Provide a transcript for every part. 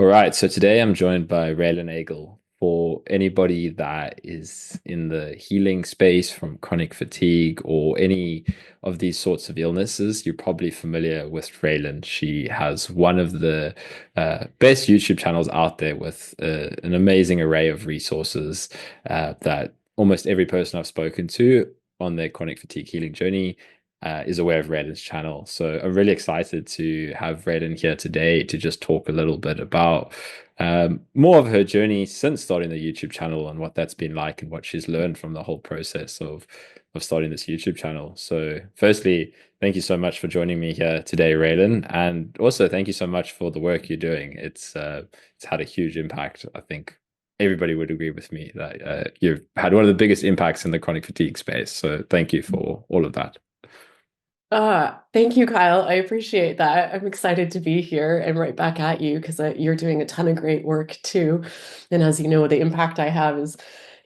All right, so today I'm joined by Raelan Agle. For anybody that is in the healing space from chronic fatigue or any of these sorts of illnesses, you're probably familiar with Raelan. She has one of the best YouTube channels out there with an amazing array of resources that almost every person I've spoken to on their chronic fatigue healing journey is aware of Raylan's channel. So I'm really excited to have Raylan here today to just talk a little bit about more of her journey since starting the YouTube channel and what that's been like and what she's learned from the whole process of starting this YouTube channel. So firstly, thank you so much for joining me here today, Raylan, and also thank you so much for the work you're doing. It's had a huge impact. I think everybody would agree with me that you've had one of the biggest impacts in the chronic fatigue space. So thank you for all of that. Thank you, Kyle. I appreciate that. I'm excited to be here and right back at you because you're doing a ton of great work too. And as you know, the impact I have is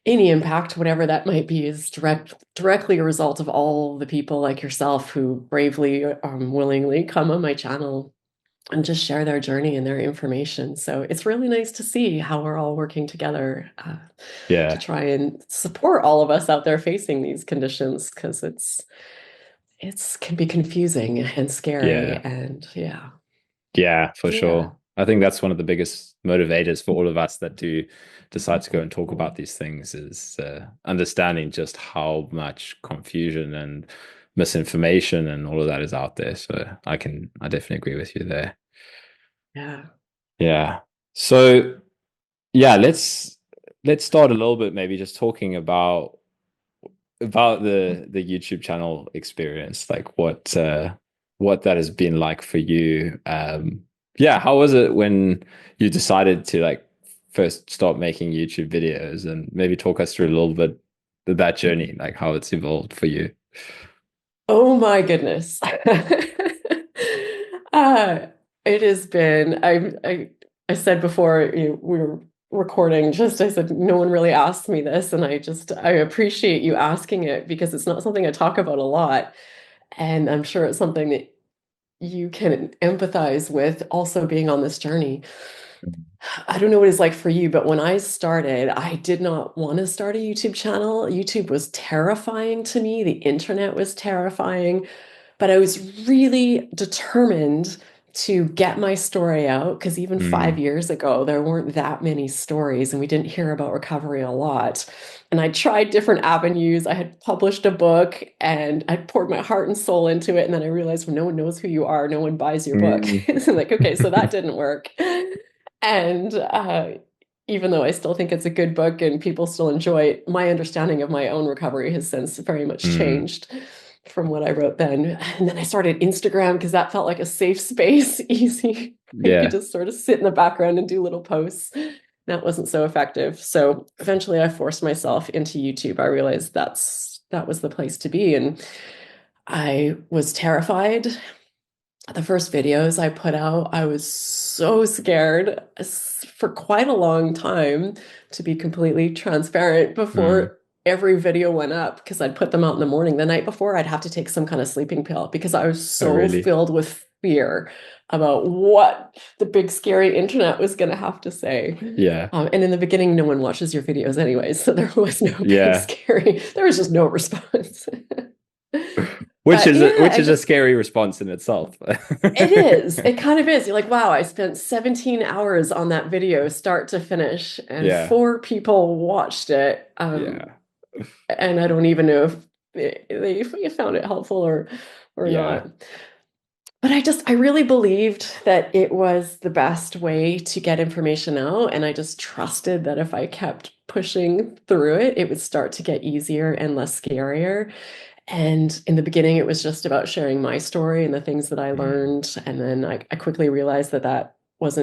any impact, whatever that might be, is directly a result of all the people like yourself who bravely, willingly come on my channel and just share their journey and their information. So it's really nice to see how we're all working together to Yeah. try and support all of us out there facing these conditions because it's can be confusing and scary Yeah. and yeah. Yeah, for Yeah. sure. I think that's one of the biggest motivators for all of us that do decide to go and talk about these things is understanding just how much confusion and misinformation and all of that is out there. So I definitely agree with you there. Yeah. Yeah. So yeah, let's start a little bit maybe just talking about the YouTube channel experience, like what that has been like for you. Yeah, how was it when you decided to like first start making YouTube videos and maybe talk us through a little bit of that journey, like how it's evolved for you? Oh my goodness. uh it has been I said before we were recording, just I said no one really asked me this, and I appreciate you asking it because it's not something I talk about a lot, and I'm sure it's something that you can empathize with also being on this journey. I don't know what it's like for you, but when I started, I did not want to start a YouTube channel. YouTube was terrifying to me. The internet was terrifying, but I was really determined to get my story out because even five Mm, years ago, there weren't that many stories and we didn't hear about recovery a lot. And I tried different avenues. I had published a book and I poured my heart and soul into it. And then I realized, well, no one knows who you are, no one buys your book. mm, It's like, okay, so that didn't work. And even though I still think it's a good book and people still enjoy it, my understanding of my own recovery has since very much mm. changed from what I wrote then. And then I started Instagram because that felt like a safe space, easy. You could Yeah. just sort of sit in the background and do little posts. That wasn't so effective. So eventually I forced myself into YouTube. I realized that was the place to be. And I was terrified. The first videos I put out, I was so scared for quite a long time, to be completely transparent, Mm. before every video went up, because I'd put them out in the morning. The night before, I'd have to take some kind of sleeping pill because I was Oh, so really? filled with fear about what the big scary internet was going to have to say. Yeah. And in the beginning, no one watches your videos anyways, so there was no big Yeah. scary, there was just no response. Which But is yeah, I a just scary response in itself. it is. It kind of is. You're like, wow, I spent 17 hours on that video, start to finish, and Yeah. four people watched it. Yeah. And I don't even know if they found it helpful or Yeah. not. But I really believed that it was the best way to get information out. And I just trusted that if I kept pushing through it, it would start to get easier and less scarier. And in the beginning, it was just about sharing my story and the things that I Mm, learned. And then I quickly realized that was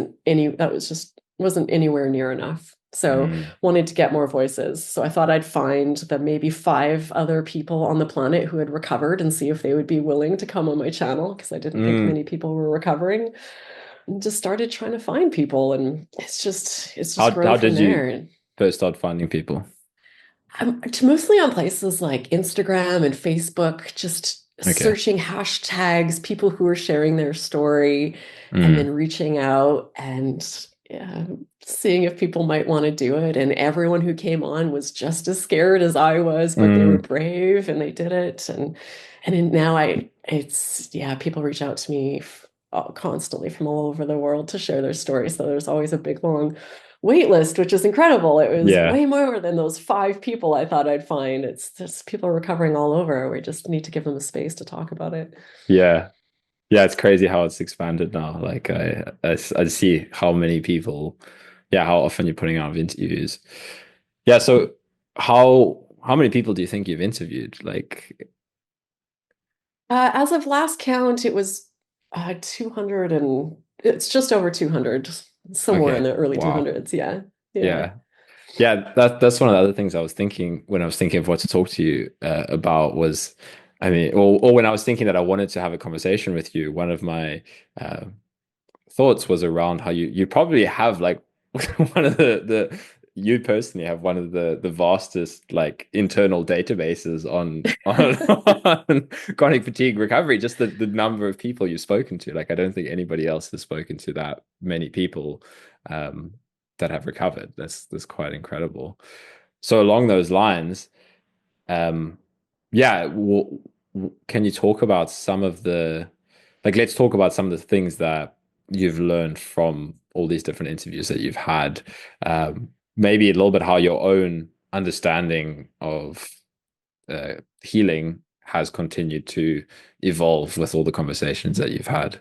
just wasn't anywhere near enough. So mm, wanted to get more voices. So I thought I'd find the maybe five other people on the planet who had recovered and see if they would be willing to come on my channel because I didn't think mm. many people were recovering. And just started trying to find people, and it's just grown How from did you there. first start finding people? I'm mostly on places like Instagram and Facebook, just Okay. searching hashtags, people who are sharing their story, and then Mm, reaching out. And seeing if people might want to do it. And everyone who came on was just as scared as I was, but they were Mm, brave and they did it. And now yeah, people reach out to me constantly from all over the world to share their stories. So there's always a big long wait list, which is incredible. It was yeah. way more than those 5 people I thought I'd find. It's just people recovering all over. We just need to give them a space to talk about it. Yeah. Yeah, it's crazy how it's expanded now. Like I see how many people, yeah, how often you're putting out interviews. Yeah, so how many people do you think you've interviewed? Like, As of last count, it was 200 and it's just over 200, somewhere in okay, the early wow. 200s. Yeah. Yeah. Yeah. Yeah, that's one of the other things I was thinking when I was thinking of what to talk to you about was, I mean, or when I was thinking that I wanted to have a conversation with you, one of my uh, thoughts was around how you probably have like one of the you personally have one of the vastest like internal databases on chronic fatigue recovery, just the number of people you've spoken to. Like I don't think anybody else has spoken to that many people um that have recovered. That's quite incredible. So along those lines, um, yeah, can you talk about some of the, like, let's talk about some of the things that you've learned from all these different interviews that you've had. Maybe a little bit how your own understanding of healing has continued to evolve with all the conversations that you've had.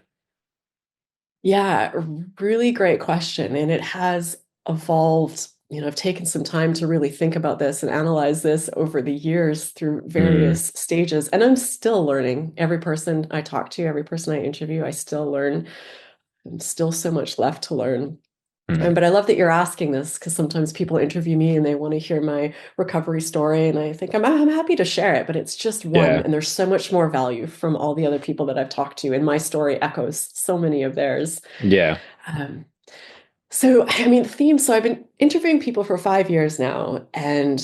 Yeah, really great question. And it has evolved. I've taken some time to really think about this and analyze this over the years through Mm, various stages. And I'm still learning. Every person I talk to, every person I interview, I still learn. And still so much left to learn. mm, But I love that you're asking this because sometimes people interview me and they want to hear my recovery story. And I think I'm happy to share it, but it's just one. yeah, And there's so much more value from all the other people that I've talked to. And my story echoes so many of theirs. yeah, Um, so, I mean, themes. So I've been interviewing people for 5 years now, and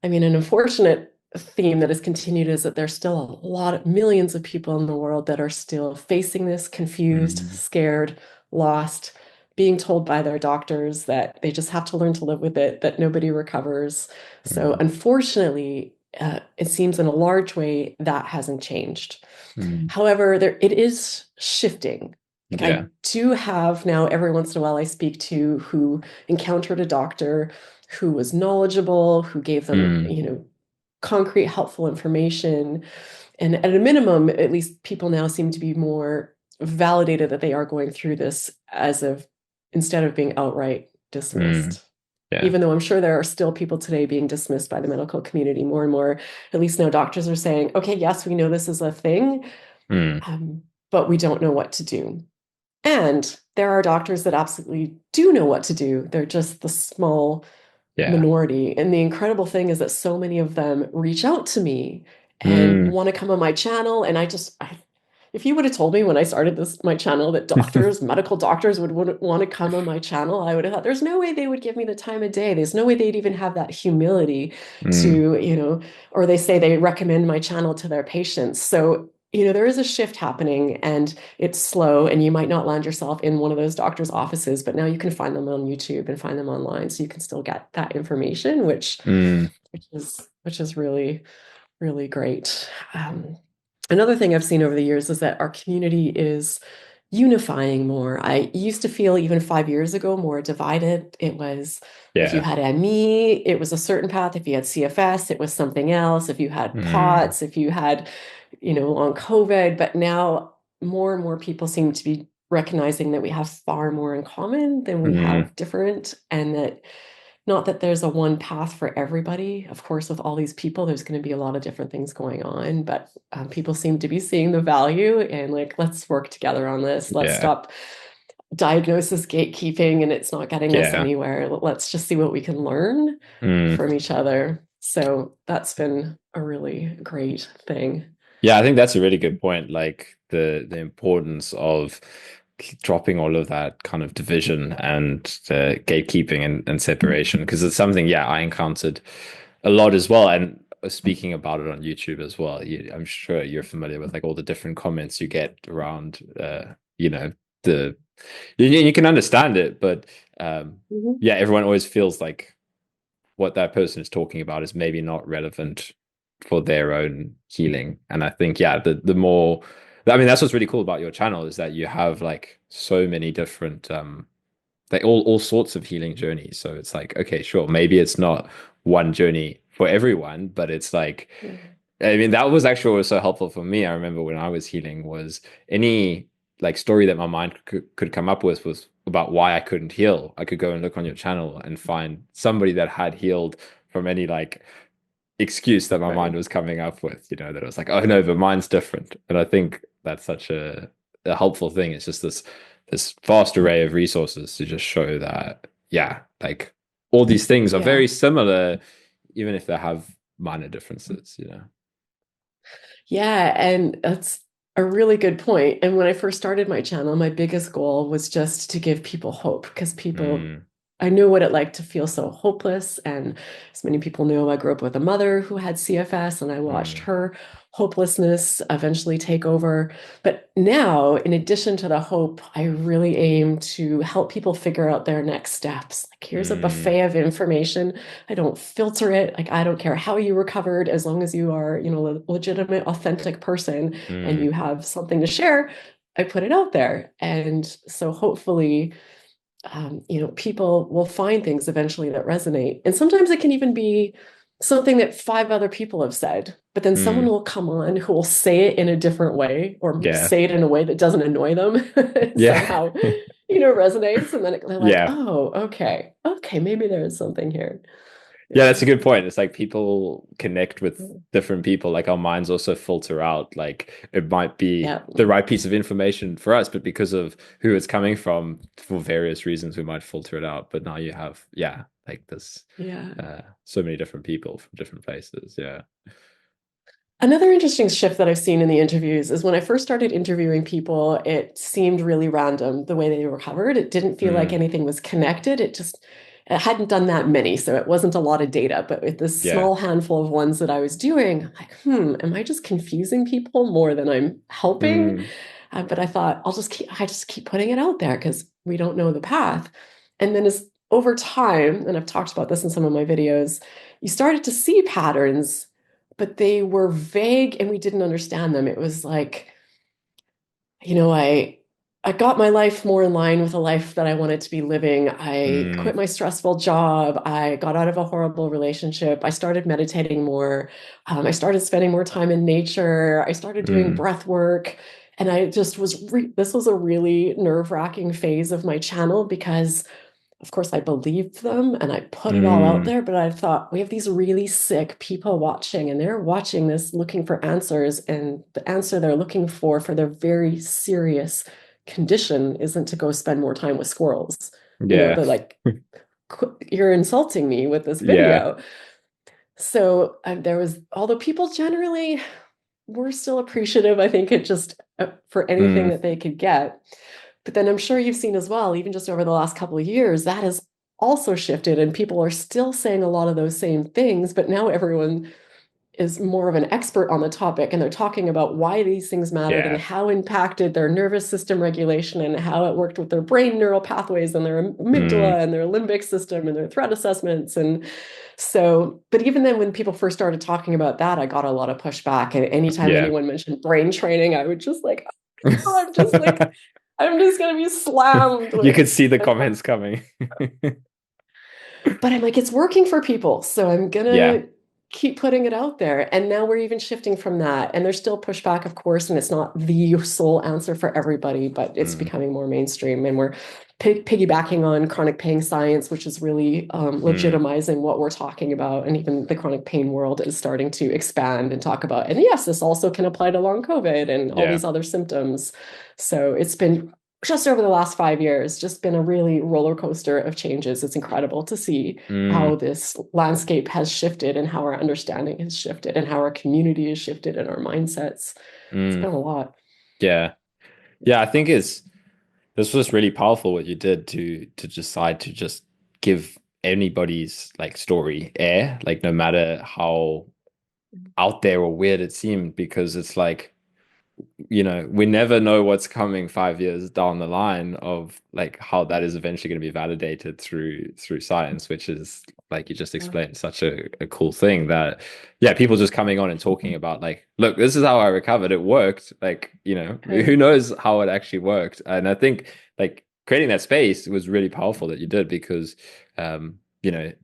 an unfortunate theme that has continued is that there's still a lot of millions of people in the world that are still facing this, confused, mm, scared, lost, being told by their doctors that they just have to learn to live with it, that nobody recovers. So, mm, unfortunately, it seems in a large way that hasn't changed. mm, However, it is shifting. Like I yeah, do have now every once in a while I speak to who encountered a doctor who was knowledgeable, who gave them, mm, concrete, helpful information. And at a minimum, at least people now seem to be more validated that they are going through this as of instead of being outright mm, dismissed. yeah, Even though I'm sure there are still people today being dismissed by the medical community more and more, at least now doctors are saying, okay, yes, we know this is a thing, mm, um, but we don't know what to do. And there are doctors that absolutely do know what to do. They're just the small yeah, minority. And the incredible thing is that so many of them reach out to me and mm. want to come on my channel. And if you would have told me when I started my channel that doctors, medical doctors would want to come on my channel, I would have thought there's no way they would give me the time of day. There's no way they'd even have that humility Mm, to, or they say they recommend my channel to their patients. So, there is a shift happening and it's slow and you might not land yourself in one of those doctors' offices, but now you can find them on YouTube and find them online. So you can still get that information, which mm, which is really, really great. Another thing I've seen over the years is that our community is unifying more. I used to feel even 5 years ago more divided. It was if you yeah, had ME, it was a certain path. If you had CFS, it was something else. If you had mm, POTS, if you had, long COVID. But now more and more people seem to be recognizing that we have far more in common than we mm, have different, and that not that there's a one path for everybody. Of course, with all these people, there's going to be a lot of different things going on, but people seem to be seeing the value and like, let's work together on this. Let's yeah, stop diagnosis gatekeeping and it's not getting us yeah, anywhere. Let's just see what we can learn mm. from each other. So that's been a really great thing. Yeah, I think that's a really good point. Like the importance of dropping all of that kind of division and the gatekeeping and separation, because it's something, yeah, I encountered a lot as well. And speaking about it on YouTube as well, I'm sure you're familiar with like all the different comments you get around, the You can understand it, but Mhm. yeah, everyone always feels like what that person is talking about is maybe not relevant for their own healing. And I think, yeah, the more, I mean, that's what's really cool about your channel is that you have like so many different, like all sorts of healing journeys. So it's like, okay, sure, maybe it's not one journey for everyone, but it's like, Yeah. I mean, that was actually what was so helpful for me. I remember when I was healing was any like story that my mind could come up with was about why I couldn't heal. I could go and look on your channel and find somebody that had healed from any like excuse that my mind Right. was coming up with, you know, that it was like, oh no, but mine's different. And I think that's such a helpful thing. It's just this vast array of resources to just show that, yeah, like all these things are very Yeah. similar, even if they have minor differences, you know. Yeah, and that's a really good point. And when I first started my channel, my biggest goal was just to give people hope because people, Mm, I knew what it like to feel so hopeless. And as many people know, I grew up with a mother who had CFS, and I watched mm, her hopelessness eventually take over. But now, in addition to the hope, I really aim to help people figure out their next steps. Like, here's a mm, buffet of information. I don't filter it. Like, I don't care how you recovered, as long as you are, a legitimate, authentic person and mm, you have something to share, I put it out there. And so hopefully, people will find things eventually that resonate. And sometimes it can even be something that five other people have said, but then someone mm. will come on who will say it in a different way or Yeah. say it in a way that doesn't annoy them Yeah. somehow, resonates. And then they're like, Yeah. oh, okay, okay, maybe there is something here. Yeah, that's Yeah. a good point. It's like people connect with different people. Like our minds also filter out. Like it might be Yeah. the right piece of information for us, but because of who it's coming from, for various reasons, we might filter it out. But now you have, yeah, like this Yeah. so many different people from different places. Yeah. Another interesting shift that I've seen in the interviews is when I first started interviewing people, it seemed really random the way they recovered. It didn't feel like Mm, anything was connected. It hadn't done that many, so it wasn't a lot of data. But with this yeah. small handful of ones that I was doing, I'm like, am I just confusing people more than I'm helping? Mm, But I thought I just keep putting it out there because we don't know the path. And then as over time, and I've talked about this in some of my videos, you started to see patterns, but they were vague and we didn't understand them. It was like, I got my life more in line with a life that I wanted to be living. I mm, quit my stressful job. I got out of a horrible relationship. I started meditating more. I started spending more time in nature. I started doing mm, breath work. And I just this was a really nerve-wracking phase of my channel because of course, I believed them and I put it all out mm. there, but I thought we have these really sick people watching and they're watching this looking for answers. And the answer they're looking for their very serious condition isn't to go spend more time with squirrels. Yeah. They're like, you're insulting me with this Yeah. video. So there was, although people generally were still appreciative, I think it just for anything Mm, that they could get. But then I'm sure you've seen as well, even just over the last couple of years, that has also shifted, and people are still saying a lot of those same things. But now everyone is more of an expert on the topic, and they're talking about why these things mattered and yeah. how impacted their nervous system regulation and how it worked with their brain neural pathways and their Mm, amygdala and their limbic system and their threat assessments. And so, but even then, when people first started talking about that, I got a lot of pushback. And anytime yeah. anyone mentioned brain training, I would just like, oh, I'm just gonna be slammed You with. could see the comments coming. But I'm like, it's working for people, so I'm Yeah. gonna keep putting it out there. And now we're even shifting from that. And there's still pushback, of course, and it's not the sole answer for everybody, but it's Mm, becoming more mainstream. And we're piggybacking on chronic pain science, which is really mm, legitimizing what we're talking about. And even the chronic pain world is starting to expand and talk about. And yes, this also can apply to long COVID and all yeah. these other symptoms. So it's been just over the last 5 years, just been a really roller coaster of changes. It's incredible to see how Mm, this landscape has shifted and how our understanding has shifted and how our community has shifted and our mindsets. It's mm, been a lot. yeah. Yeah, I think this was really powerful what you did to decide to just give anybody's like story air, like no matter how out there or weird it seemed, because it's like we never know what's coming 5 years down the line of like how that is eventually going to be validated through science, which is like you just Yeah. explained, such a cool thing that yeah, people just coming on and talking about like, look, this is how I recovered. It worked. Like, who knows how it actually worked. And I think like creating that space was really powerful that you did because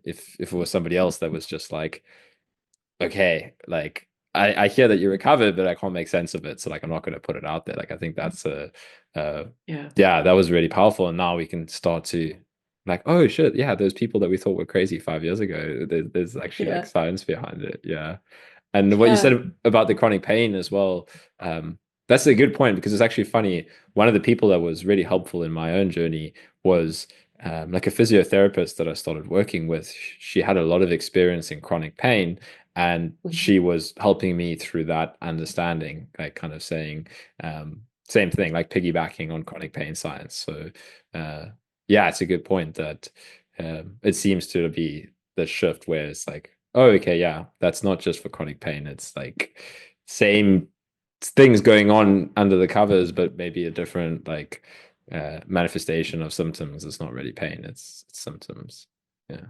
if it was somebody else that was just like okay, like I hear that you recovered, but I can't make sense of it. So like I'm not going to put it out there. Like I think that's uh Yeah. yeah, that was really powerful. And now we can start to like, oh shit, yeah, those people that we thought were crazy 5 years ago, there's actually like Yeah. science behind it. Yeah. And what you Yeah. said about the chronic pain as well, that's a good point because it's actually funny. One of the people that was really helpful in my own journey was like a physiotherapist that I started working with. She had a lot of experience in chronic pain, and Mhm. she was helping me through that understanding, like kind of saying same thing, like piggybacking on chronic pain science. So uh, yeah, it's a good point that it seems to be the shift where it's like, oh, okay, yeah, that's not just for chronic pain. It's like same things going on under the covers, but maybe a different like manifestation of symptoms. It's not really pain, it's symptoms. Yeah.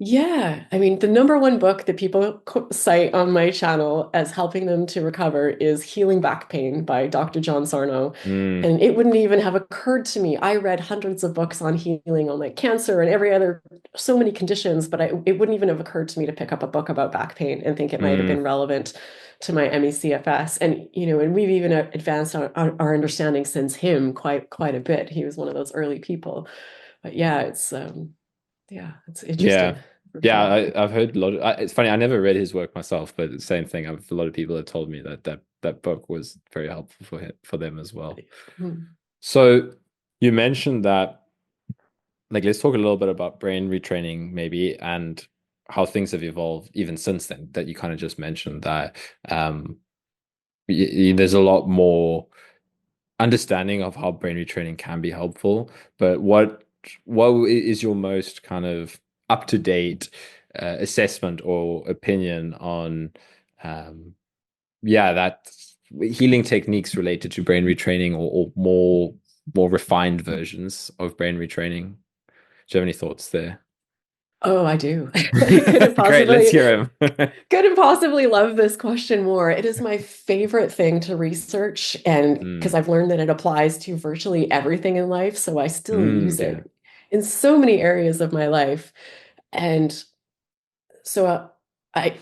Yeah, I mean, the number one book that people cite on my channel as helping them to recover is Healing Back Pain by Dr. John Sarno. Mm, And it wouldn't even have occurred to me. I read hundreds of books on healing, on like cancer and every other, so many conditions, but it wouldn't even have occurred to me to pick up a book about back pain and think it might have mm, been relevant to my MECFS. And we've even advanced our understanding since him quite a bit. He was one of those early people. But yeah, it's interesting yeah. for Yeah, sure. I've heard a lot of, it's funny, I never read his work myself, but the same thing. I've a lot of people have told me that book was very helpful for them as well. Hmm. So you mentioned that like let's talk a little bit about brain retraining maybe and how things have evolved even since then that you kind of just mentioned that um there's a lot more understanding of how brain retraining can be helpful, but what is your most kind of up to date assessment or opinion on um yeah, that healing techniques related to brain retraining or more refined versions of brain retraining? Do you have any thoughts there? Oh, I do. I couldn't Great, let's possibly hear him. couldn't possibly love this question more. It is my favorite thing to research, and because Mm, I've learned that it applies to virtually everything in life, so I still use yeah. it in so many areas of my life. And so I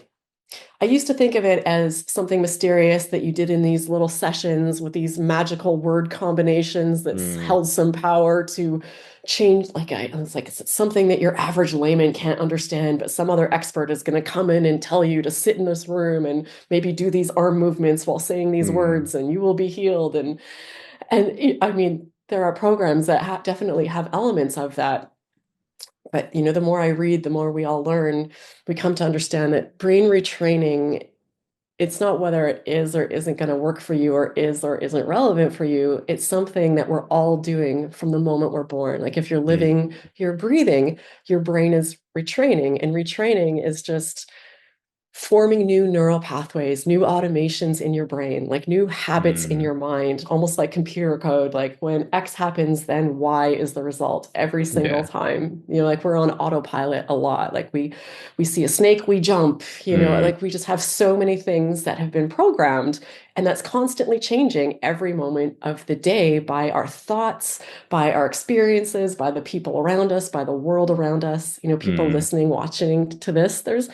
I used to think of it as something mysterious that you did in these little sessions with these magical word combinations that Mm, held some power to change. It's like it's something that your average layman can't understand, but some other expert is going to come in and tell you to sit in this room and maybe do these arm movements while saying these mm, words, and you will be healed. And I mean, there are programs that definitely have elements of that. But the more I read, the more we all learn. We come to understand that brain retraining, it's not whether it is or isn't going to work for you or is or isn't relevant for you. It's something that we're all doing from the moment we're born. Like if you're mm, living, you're breathing, your brain is retraining, and retraining is just forming new neural pathways, new automations in your brain, like new habits in mm. your mind, almost like computer code. Like when X happens, then Y is the result every single Yeah. time. Like we're on autopilot a lot. Like we see a snake, we jump, Mm, like we just have so many things that have been programmed, and that's constantly changing every moment of the day by our thoughts, by our experiences, by the people around us, by the world around us. People mm. listening, watching to this, there's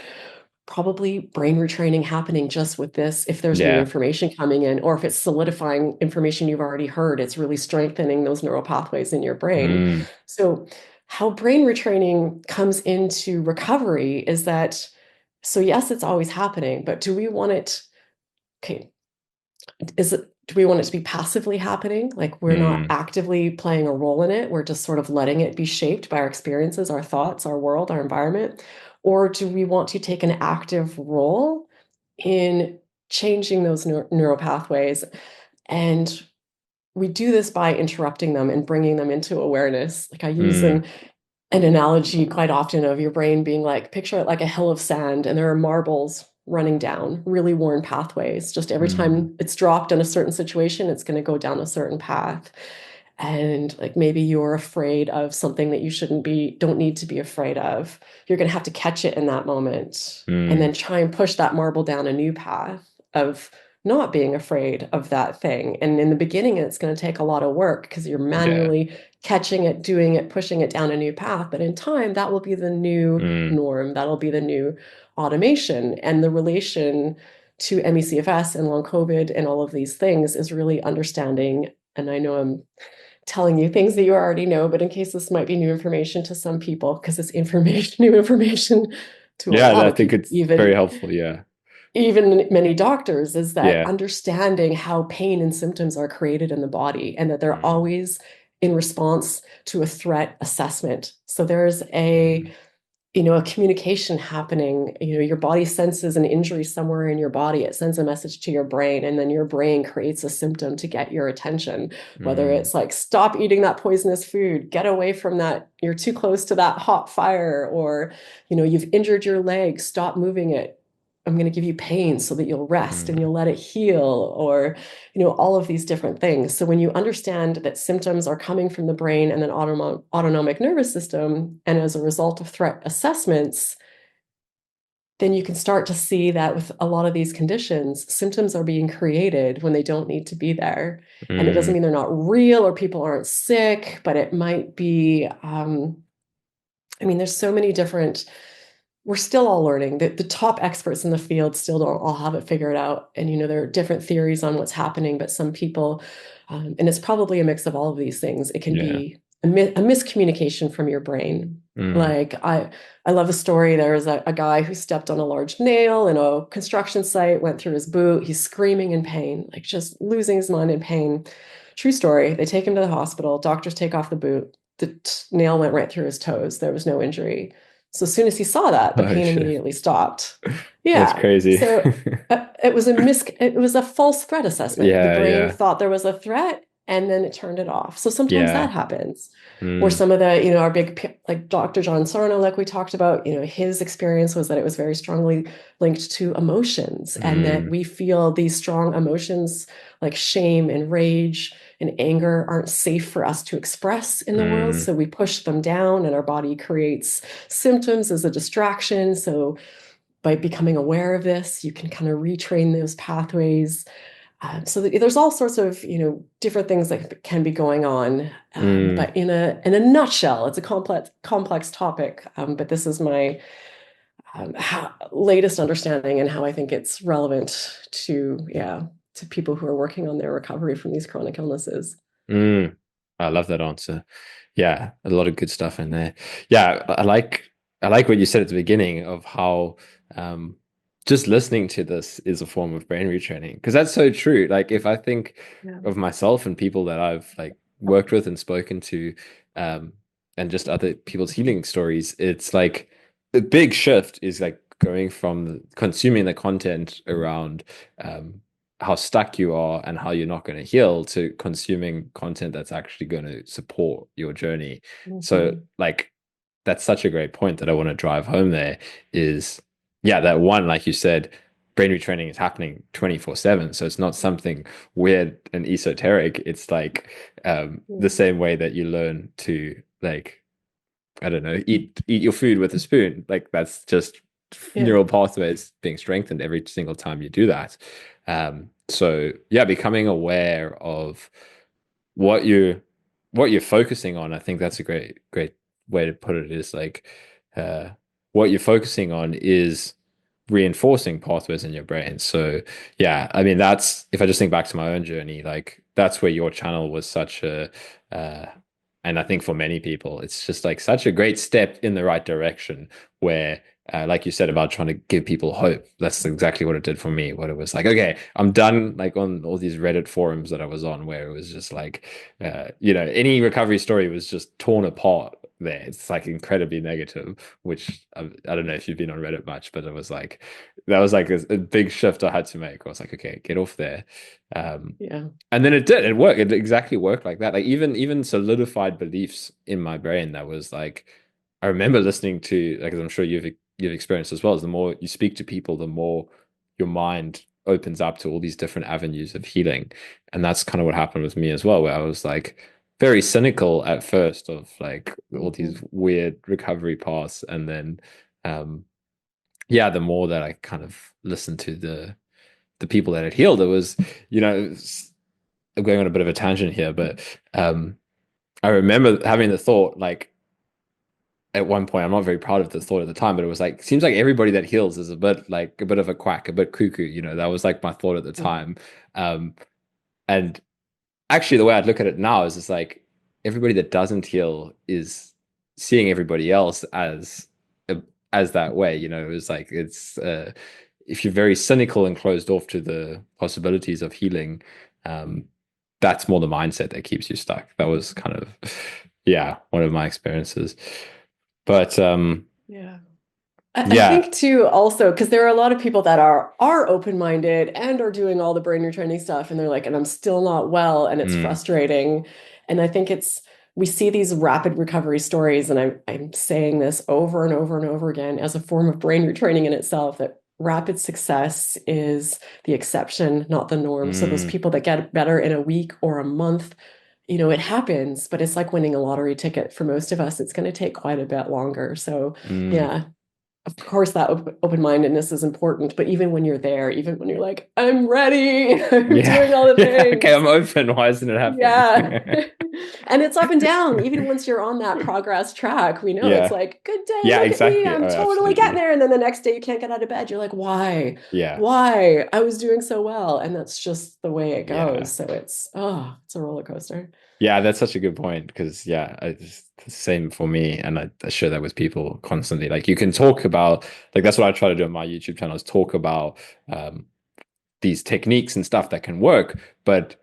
probably brain retraining happening just with this. If there's new Yeah. information coming in, or if it's solidifying information you've already heard, it's really strengthening those neural pathways in your brain. Mm, So how brain retraining comes into recovery is that, so yes, it's always happening, but do we want it, okay, do we want it to be passively happening? Like we're not mm, actively playing a role in it. We're just sort of letting it be shaped by our experiences, our thoughts, our world, our environment. Or do we want to take an active role in changing those neural pathways? And we do this by interrupting them and bringing them into awareness. Like I use mm, an analogy quite often of your brain being like, picture it like a hill of sand, and there are marbles running down, really worn pathways. Just every Mm. time it's dropped in a certain situation, it's going to go down a certain path. And like maybe you're afraid of something that you don't need to be afraid of. You're going to have to catch it in that moment and then Mm. try and push that marble down a new path of not being afraid of that thing. And in the beginning, it's going to take a lot of work because you're Yeah. manually catching it, doing it, pushing it down a new path. But in time, that will be the new Mm. norm. That'll be the new automation. And the relation to MECFS and long COVID and all of these things is really understanding. And I know I'm telling you things that you already know, but in case this might be new information to some people, because it's information, new information to a Yeah, lot I of think people, it's very helpful. Yeah. even many doctors, is that Yeah. understanding how pain and symptoms are created in the body and that they're Mm. always in response to a threat assessment. So there's a Mm. a communication happening. Your body senses an injury somewhere in your body. It sends a message to your brain, and then your brain creates a symptom to get your attention. Whether Mm. it's like, stop eating that poisonous food, get away from that, you're too close to that hot fire, or, you've injured your leg, stop moving it. I'm going to give you pain so that you'll rest and Mm. you'll let it heal, or, all of these different things. So when you understand that symptoms are coming from the brain and then autonomic nervous system, and as a result of threat assessments, then you can start to see that with a lot of these conditions, symptoms are being created when they don't need to be there. And it doesn't Mm. mean they're not real or people aren't sick, but it might be, there's so many different, we're still all learning. The top experts in the field still don't all have it figured out. And, there are different theories on what's happening, but some people, and it's probably a mix of all of these things. It can Yeah. be a miscommunication from your brain. Mm. Like I love a story. There was a guy who stepped on a large nail in a construction site, went through his boot. He's screaming in pain, like just losing his mind in pain. True story. They take him to the hospital. Doctors take off the boot. The nail went right through his toes. There was no injury. So as soon as he saw that, the Oh pain shit. immediately stopped. That's Yeah. crazy. So it was a false threat assessment. The Yeah, brain yeah. thought there was a threat and then it turned it off. So sometimes that Yeah. happens. Or Mm. some of the, our big, like Dr. John Sarno, like we talked about, his experience was that it was very strongly linked to emotions, and that Mm. we feel these strong emotions like shame and rage and anger aren't safe for us to express in the world. Mm. So we push them down, and our body creates symptoms as a distraction. So by becoming aware of this, you can kind of retrain those pathways. So there's all sorts of different things that can be going on, Mm. but in a nutshell, it's a complex topic. But this is my latest understanding and how I think it's relevant to people who are working on their recovery from these chronic illnesses. Mm. I love that answer. Yeah, a lot of good stuff in there. Yeah, I like what you said at the beginning of how um just listening to this is a form of brain retraining, because that's so true. Like if I think Yeah. of myself and people that I've like worked with and spoken to, um and just other people's healing stories, it's like the big shift is like going from consuming the content around um how stuck you are and how you're not going to heal to consuming content that's actually going to support your journey. So, Mhm. like, that's such a great point that I want to drive home there is, yeah, that one, like you said, brain retraining is happening 24/7. So it's not something weird and esoteric. It's like the Yeah. same way that you learn to, like, I don't know, eat your food with a spoon. Like that's just Yeah. neural pathways being strengthened every single time you do that. So yeah, becoming aware of what you what you're focusing on, I think that's a great way to put it, is like uh what you're focusing on is reinforcing pathways in your brain. So yeah, I mean that's, if I just think back to my own journey, like that's where your channel was such a uh and I think for many people it's just like such a great step in the right direction where like you said about trying to give people hope, that's exactly what it did for me. What it was like, okay, I'm done, like on all these Reddit forums that I was on where it was just like any recovery story was just torn apart there. It's like incredibly negative, which I don't know if you've been on Reddit much, but it was like that was like a big shift I had to make. I was like, okay, get off there. Um, Yeah. and then it worked. It exactly worked like that. Like even solidified beliefs in my brain that was like, I remember listening to, like, I'm sure you've experienced as well, is the more you speak to people, the more your mind opens up to all these different avenues of healing. And that's kind of what happened with me as well, where I was like very cynical at first of like all Mhm. these weird recovery paths. And then yeah, the more that I kind of listened to the people that had healed, it was, I'm going on a bit of a tangent here, but I remember having the thought like at one point, I'm not very proud of the thought at the time, but it was like, seems like everybody that heals is a bit of a quack, a bit cuckoo, that was like my thought at the Mhm. time. Um, and actually the way I'd look at it now is it's like everybody that doesn't heal is seeing everybody else as that way. It's like if you're very cynical and closed off to the possibilities of healing, um, that's more the mindset that keeps you stuck. That was kind of, yeah, one of my experiences. But Yeah. I yeah. think too also because there are a lot of people that are open-minded and are doing all the brain retraining stuff and they're like, and I'm still not well, and it's Mm, frustrating. And I think we see these rapid recovery stories, and I'm saying this over and over and over again as a form of brain retraining in itself, that rapid success is the exception, not the norm. So those mm, people that get better in a week or a month, it happens, but it's like winning a lottery ticket. For most of us, it's going to take quite a bit longer. So mm. yeah, of course that open-mindedness is important, but even when you're there, even when you're like, I'm ready, I'm Yeah. doing all the Yeah. Okay, things. I'm open. Why isn't it happening? Yeah. And it's up and down. Even once you're on that progress track, we know it's Yeah. like, good day, Yeah, look at me, exactly. I'm Oh, totally getting absolutely. there. And then the next day you can't get out of bed. You're like, why? Yeah. Why? I was doing so well. And that's just the way it Yeah. goes. So it's a roller coaster. Yeah, that's such a good point because yeah, it's the same for me, and I share that with people constantly. Like you can talk about like that's what I try to do on my YouTube channel is talk about um these techniques and stuff that can work, but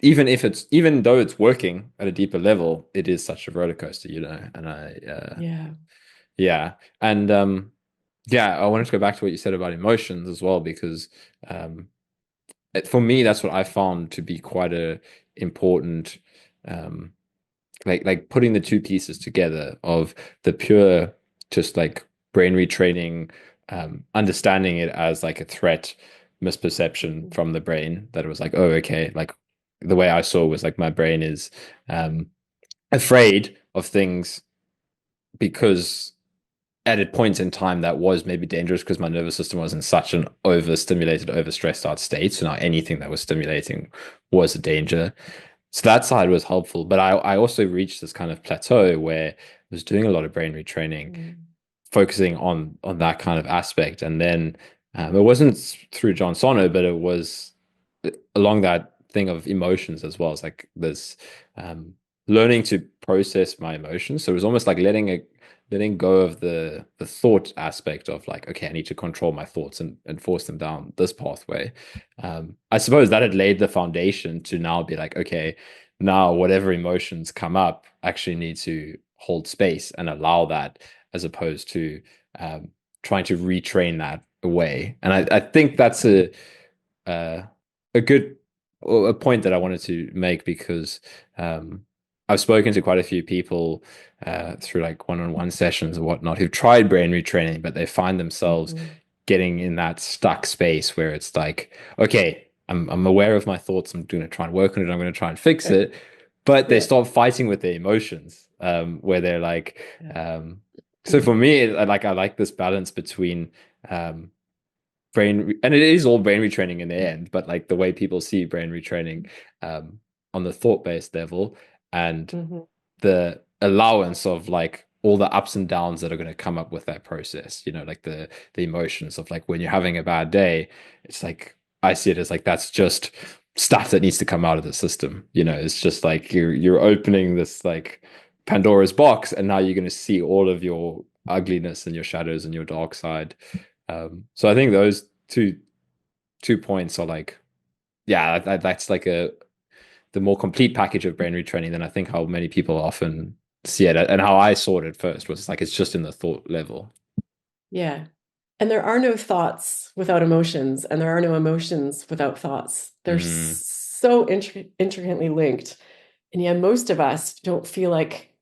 even though it's working at a deeper level, it is such a roller coaster, and Yeah. yeah. And yeah, I wanted to go back to what you said about emotions as well, because um for me, that's what I found to be quite a important um like putting the two pieces together of the pure just like brain retraining, understanding it as like a threat misperception Mhm. from the brain that it was like, oh, okay, like the way I saw it was like my brain is afraid of things because at a point in time that was maybe dangerous because my nervous system was in such an overstimulated, overstressed out state. So now anything that was stimulating was a danger. So that side was helpful. But I also reached this kind of plateau where I was doing a lot of brain retraining, Mm. focusing on that kind of aspect. And then it wasn't through John Sonno, but it was along that thing of emotions as well. It's like there's um, learning to process my emotions. So it was almost like letting go of the thought aspect of like, okay, I need to control my thoughts and force them down this pathway. I suppose that had laid the foundation to now be like, okay, now whatever emotions come up, actually need to hold space and allow that as opposed to trying to retrain that away. And I think that's uh, a good a point that I wanted to make because um, I've spoken to quite a few people through like one-on-one sessions and whatnot who've tried brain retraining, but they find themselves Mhm. getting in that stuck space where it's like, okay, I'm aware of my thoughts. I'm going to try and work on it. I'm going to try and fix it, but they Yeah. start fighting with their emotions, where they're like, Yeah. so for me, I like this balance between um, and it is all brain retraining in the end, but like the way people see brain retraining um, on the thought-based level and Mhm. the allowance of like all the ups and downs that are going to come up with that process, like the emotions of like when you're having a bad day, it's like I see it as like that's just stuff that needs to come out of the system. It's just like you're opening this like Pandora's box, and now you're going to see all of your ugliness and your shadows and your dark side. So I think those two points are like, yeah, that's like the more complete package of brain retraining than I think how many people often see it, and how I saw it at first was like it's just in the thought level. Yeah. And there are no thoughts without emotions, and there are no emotions without thoughts. They're Mm, so intricately linked. And yeah, most of us don't feel like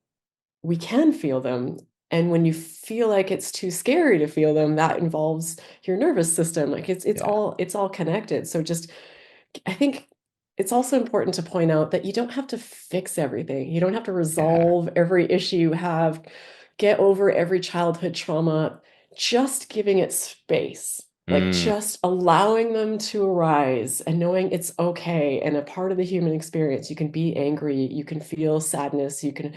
we can feel them. And when you feel like it's too scary to feel them, that involves your nervous system. Like Yeah. it's all connected. So just I think it's also important to point out that you don't have to fix everything. You don't have to Yeah. resolve every issue you have, get over every childhood trauma, just giving it space. Like Mm, just allowing them to arise and knowing it's okay and a part of the human experience. You can be angry, you can feel sadness, you can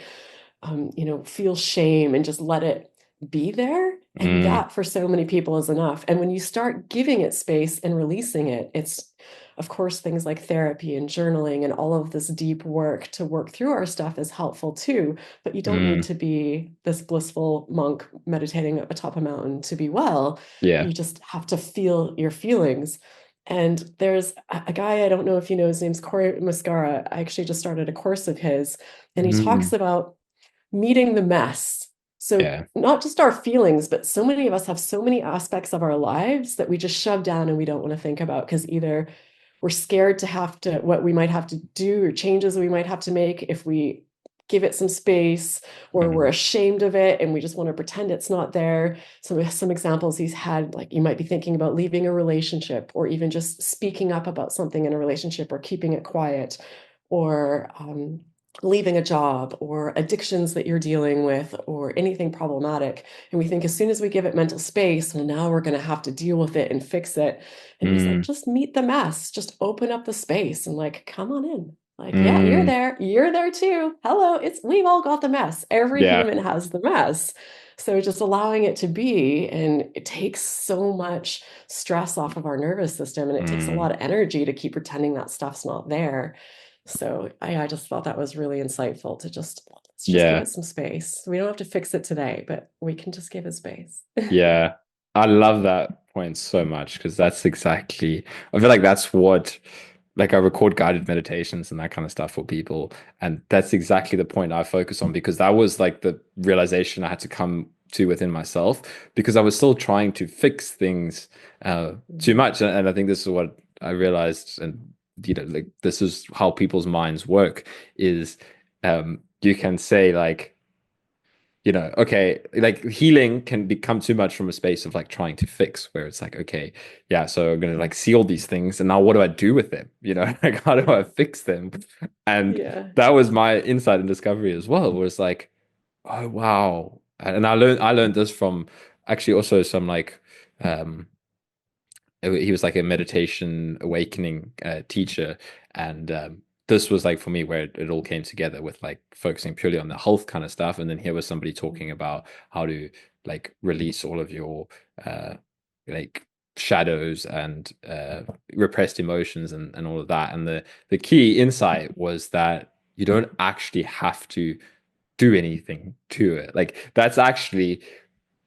feel shame and just let it be there. And mm, that for so many people is enough. And when you start giving it space and releasing it, it's, of course, things like therapy and journaling and all of this deep work to work through our stuff is helpful too. But you don't need mm. to be this blissful monk meditating atop a mountain to be well. Yeah. You just have to feel your feelings. And there's a guy, I don't know if you know, his name's Corey Muscara. I actually just started a course of his, and he Mm, talks about meeting the mess. So, yeah. not just our feelings, but so many of us have so many aspects of our lives that we just shove down and we don't want to think about because either we're scared to have to, what we might have to do or changes we might have to make if we give it some space, or we're Mm, ashamed of it and we just want to pretend it's not there. Some examples he's had, like you might be thinking about leaving a relationship or even just speaking up about something in a relationship or keeping it quiet, or leaving a job or addictions that you're dealing with or anything problematic. And we think as soon as we give it mental space, well, now we're going to have to deal with it and fix it. And he's like, mm, just meet the mess, just open up the space and like, come on in. Like, yeah, mm. you're there too. Hello, we've all got the mess. Every Yeah. human has the mess. So just allowing it to be, and it takes so much stress off of our nervous system, and it takes a Mm, lot of energy to keep pretending that stuff's not there. So I just thought that was really insightful to just let's just give yeah. it some space. We don't have to fix it today, but we can just give it space. Yeah. I love that point so much because that's exactly, I feel like that's what, like I record guided meditations and that kind of stuff for people. And that's exactly the point I focus on because that was like the realization I had to come to within myself because I was still trying to fix things too Mhm. much. And I think this is what I realized. And, like this is how people's minds work is you can say like, okay, like healing can become too much from a space of like trying to fix, where it's like, okay, yeah, so I'm gonna like see all these things, and now what do I do with them? Like how do I fix them? And Yeah. that was my insight and discovery as well, was like, oh wow. And I learned this from actually also some like um he was like a meditation awakening teacher, and this was like for me where it all came together with like focusing purely on the health kind of stuff, and then here was somebody talking about how to like release all of your uh like shadows and repressed emotions and all of that, and the key insight was that you don't actually have to do anything to it. Like that's actually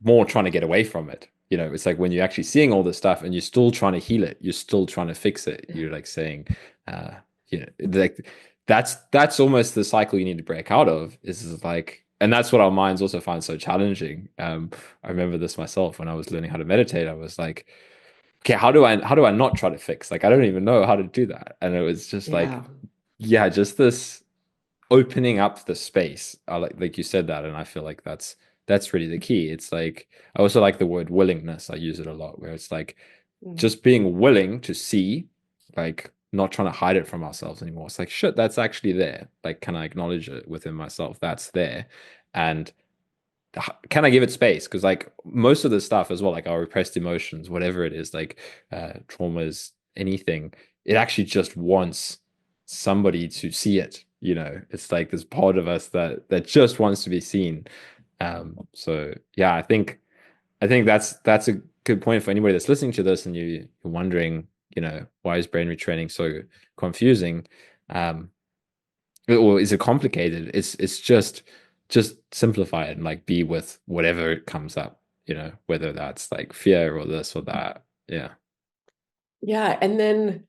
more trying to get away from it. It's like when you're actually seeing all this stuff and you're still trying to heal it, you're still trying to fix it. Yeah. You're like saying, like that's almost the cycle you need to break out of. Is like, and that's what our minds also find so challenging. I remember this myself when I was learning how to meditate. I was like, okay, how do I not try to fix? Like, I don't even know how to do that. And it was just like, Yeah. yeah, just this opening up the space. I like you said that, and I feel like that's really the key. It's like I also like the word willingness. I use it a lot, where it's like Mm. just being willing to see, like not trying to hide it from ourselves anymore. It's like shit, that's actually there. Like, can I acknowledge it within myself? That's there, and can I give it space? Because like most of the stuff as well, like our repressed emotions, whatever it is, like traumas, anything, it actually just wants somebody to see it. It's like this part of us that just wants to be seen. So yeah, I think that's a good point for anybody that's listening to this and you're wondering, why is brain retraining so confusing? Um, or is it complicated? It's just simplify it and like be with whatever comes up, whether that's like fear or this or that. Yeah. Yeah. And then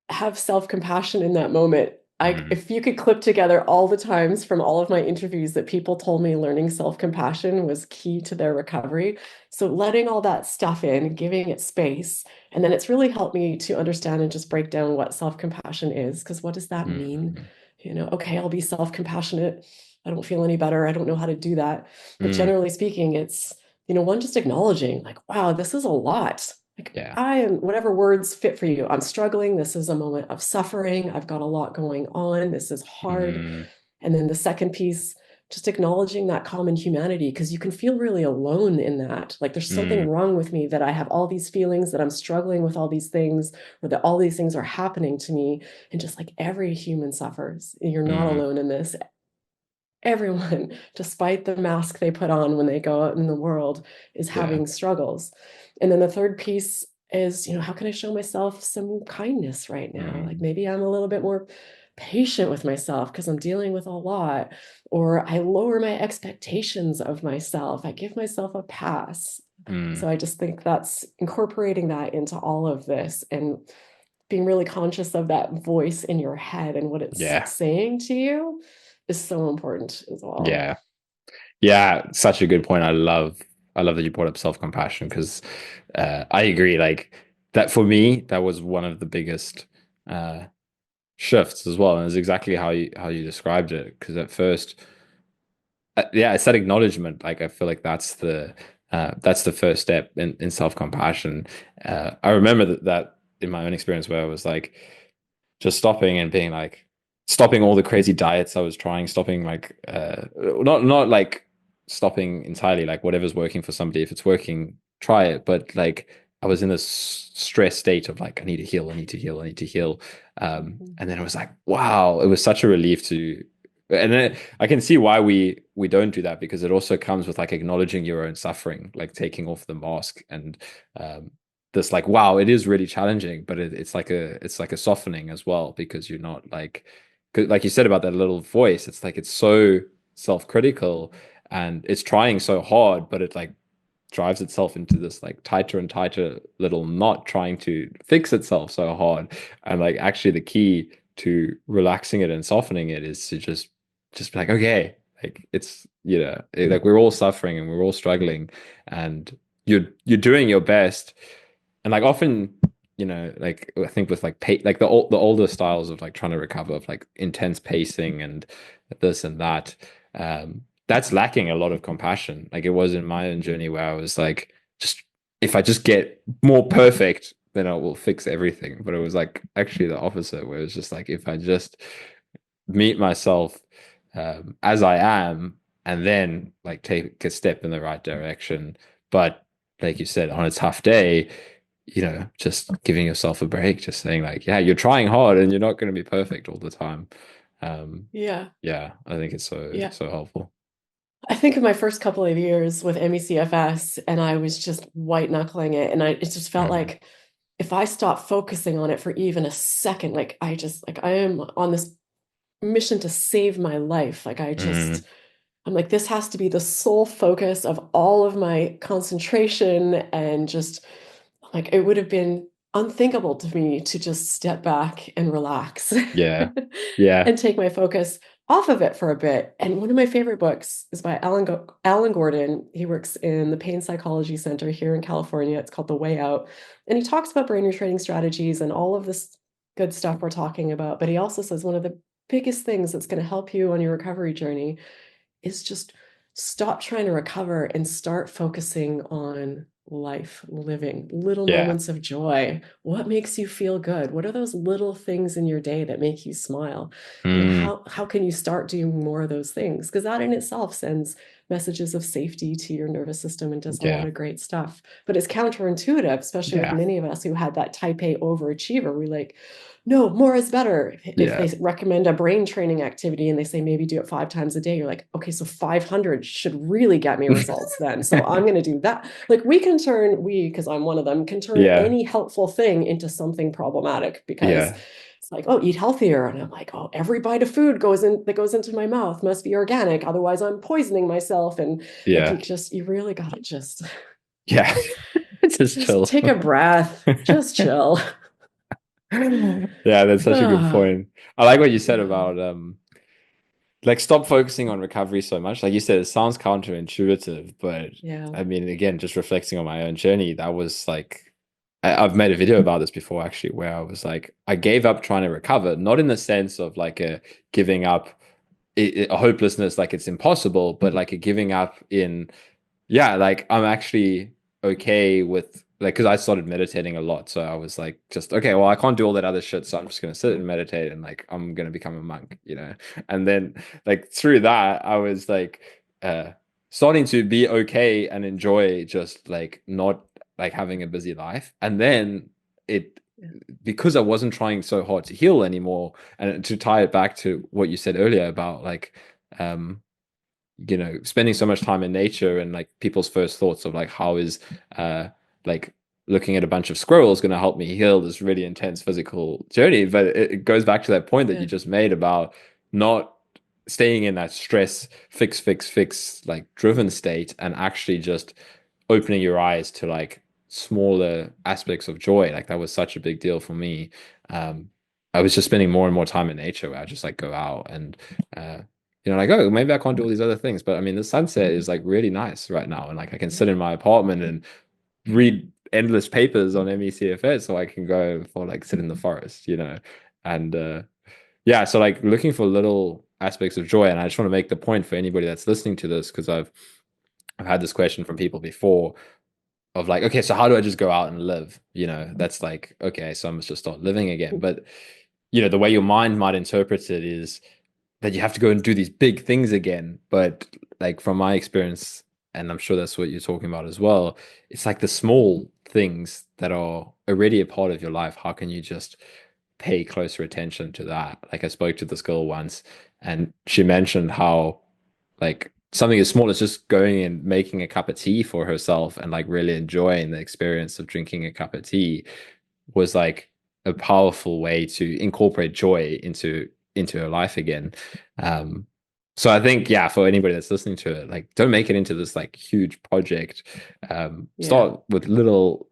have self-compassion in that moment. Mm, If you could clip together all the times from all of my interviews that people told me learning self-compassion was key to their recovery. So letting all that stuff in, giving it space, and then it's really helped me to understand and just break down what self-compassion is, because what does that mean? mm, Okay, I'll be self-compassionate. I don't feel any better. I don't know how to do that. But Mm, generally speaking, it's, one, just acknowledging like, wow, this is a lot. Like yeah. I am, whatever words fit for you. I'm struggling. This is a moment of suffering. I've got a lot going on. This is hard. Mm, And then the second piece, just acknowledging that common humanity, because you can feel really alone in that. Like there's something mm, wrong with me, that I have all these feelings, that I'm struggling with all these things, or that all these things are happening to me. And just like every human suffers, you're not mm, alone in this. Everyone, despite the mask they put on when they go out in the world, is yeah. having struggles. And then the third piece is, how can I show myself some kindness right now? Like Mm, maybe I'm a little bit more patient with myself because I'm dealing with a lot, or I lower my expectations of myself. I give myself a pass. mm, So I just think that's incorporating that into all of this and being really conscious of that voice in your head and what it's yeah. saying to you is so important as well. Yeah. Yeah. Such a good point. I love that you brought up self-compassion because I agree. Like that for me, that was one of the biggest uh shifts as well. And it's exactly how you described it. Because at first, yeah, it's that acknowledgement. Like I feel like that's the first step in self-compassion. I remember that in my own experience where I was like just stopping and being like stopping all the crazy diets I was trying, stopping like not like stopping entirely, like whatever's working for somebody, if it's working, try it. But like I was in this stress state of like I need to heal, I need to heal, I need to heal. And then it was like, wow, it was such a relief to and then I can see why we don't do that because it also comes with like acknowledging your own suffering, like taking off the mask and um this like wow it is really challenging but it's like a softening as well because you're not like 'cause like you said about that little voice it's like it's so self-critical and it's trying so hard but it like drives itself into this like tighter and tighter little knot trying to fix itself so hard and like actually the key to relaxing it and softening it is to just be like okay like it's like we're all suffering and we're all struggling and you're doing your best and like often like I think with like like the older styles of like trying to recover of like intense pacing and this and that that's lacking a lot of compassion like it was in my own journey where I was like just if I just get more perfect then I will fix everything but it was like actually the opposite where it's just like if I just meet myself as I am and then like take a step in the right direction but like you said on a tough day just giving yourself a break, just saying like, yeah, you're trying hard and you're not going to be perfect all the time. Um, Yeah. yeah, I think it's so Yeah. so helpful. I think of my first couple of years with MECFS, and I was just white knuckling it. And it just felt Hmm. like if I stopped focusing on it for even a second, like I am on this mission to save my life. Hmm. I'm like, this has to be the sole focus of all of my concentration. And just like, it would have been unthinkable to me to just step back and relax Yeah, yeah. and take my focus off of it for a bit. And one of my favorite books is by Alan Gordon. He works in the Pain Psychology Center here in California. It's called The Way Out. And he talks about brain retraining strategies and all of this good stuff we're talking about. But he also says one of the biggest things that's going to help you on your recovery journey is just stop trying to recover and start focusing on life, living, little Yeah. moments of joy. What makes you feel good? What are those little things in your day that make you smile? Mm, How can you start doing more of those things? Because that in itself sends messages of safety to your nervous system and does a lot yeah. of great stuff. But it's counterintuitive, especially with Yeah. many of us who had that type A overachiever. We like, no, more is better. If Yeah. they recommend a brain training activity and they say maybe do it 5 times a day, you're like, okay, so 500 should really get me results then. So I'm going to do that. Like because I'm one of them, can turn Yeah. any helpful thing into something problematic because Yeah. it's like, oh, eat healthier. And I'm like, oh, every bite of food that goes into my mouth must be organic. Otherwise I'm poisoning myself. And like, Yeah. you really got to just, Yeah. Just just chill. take a breath, just chill. Yeah, that's such a good Ah, point. I like what you said yeah. about like stop focusing on recovery so much. Like you said, it sounds counterintuitive, but Yeah. I mean, again, just reflecting on my own journey, that was like I've made a video about this before actually, where I was like, I gave up trying to recover, not in the sense of like a giving up a hopelessness, like it's impossible, but like a giving up in, yeah, like I'm actually okay with like, because I started meditating a lot, so I was like, just okay, well, I can't do all that other shit, so I'm just gonna sit and meditate, and like I'm gonna become a monk, you know. And then like through that, I was like starting to be okay and enjoy just like not like having a busy life. And then it, because I wasn't trying so hard to heal anymore, and to tie it back to what you said earlier about like um spending so much time in nature, and like people's first thoughts of like how is uh like looking at a bunch of squirrels going to help me heal this really intense physical journey. But it goes back to that point that you Yeah. just made about not staying in that stress fix like driven state, and actually just opening your eyes to like smaller aspects of joy. Like that was such a big deal for me. um I was just spending more and more time in nature, where I just like go out and uh like, oh, maybe I can't do all these other things. But I mean, the sunset is like really nice right now. And like, I can sit in my apartment and read endless papers on MECFS, so I can go for like sit in the forest, And yeah, so like looking for little aspects of joy. And I just want to make the point for anybody that's listening to this, because I've had this question from people before of like, okay, so how do I just go out and live? That's like, okay, so I must just start living again. But the way your mind might interpret it is that you have to go and do these big things again. But like from my experience, and I'm sure that's what you're talking about as well, it's like the small things that are already a part of your life. How can you just pay closer attention to that? Like I spoke to this girl once, and she mentioned how like something as small as just going and making a cup of tea for herself, and like really enjoying the experience of drinking a cup of tea was like a powerful way to incorporate joy into her life again. Um, so I think, yeah, for anybody that's listening to it, like don't make it into this like huge project. Yeah. Start with little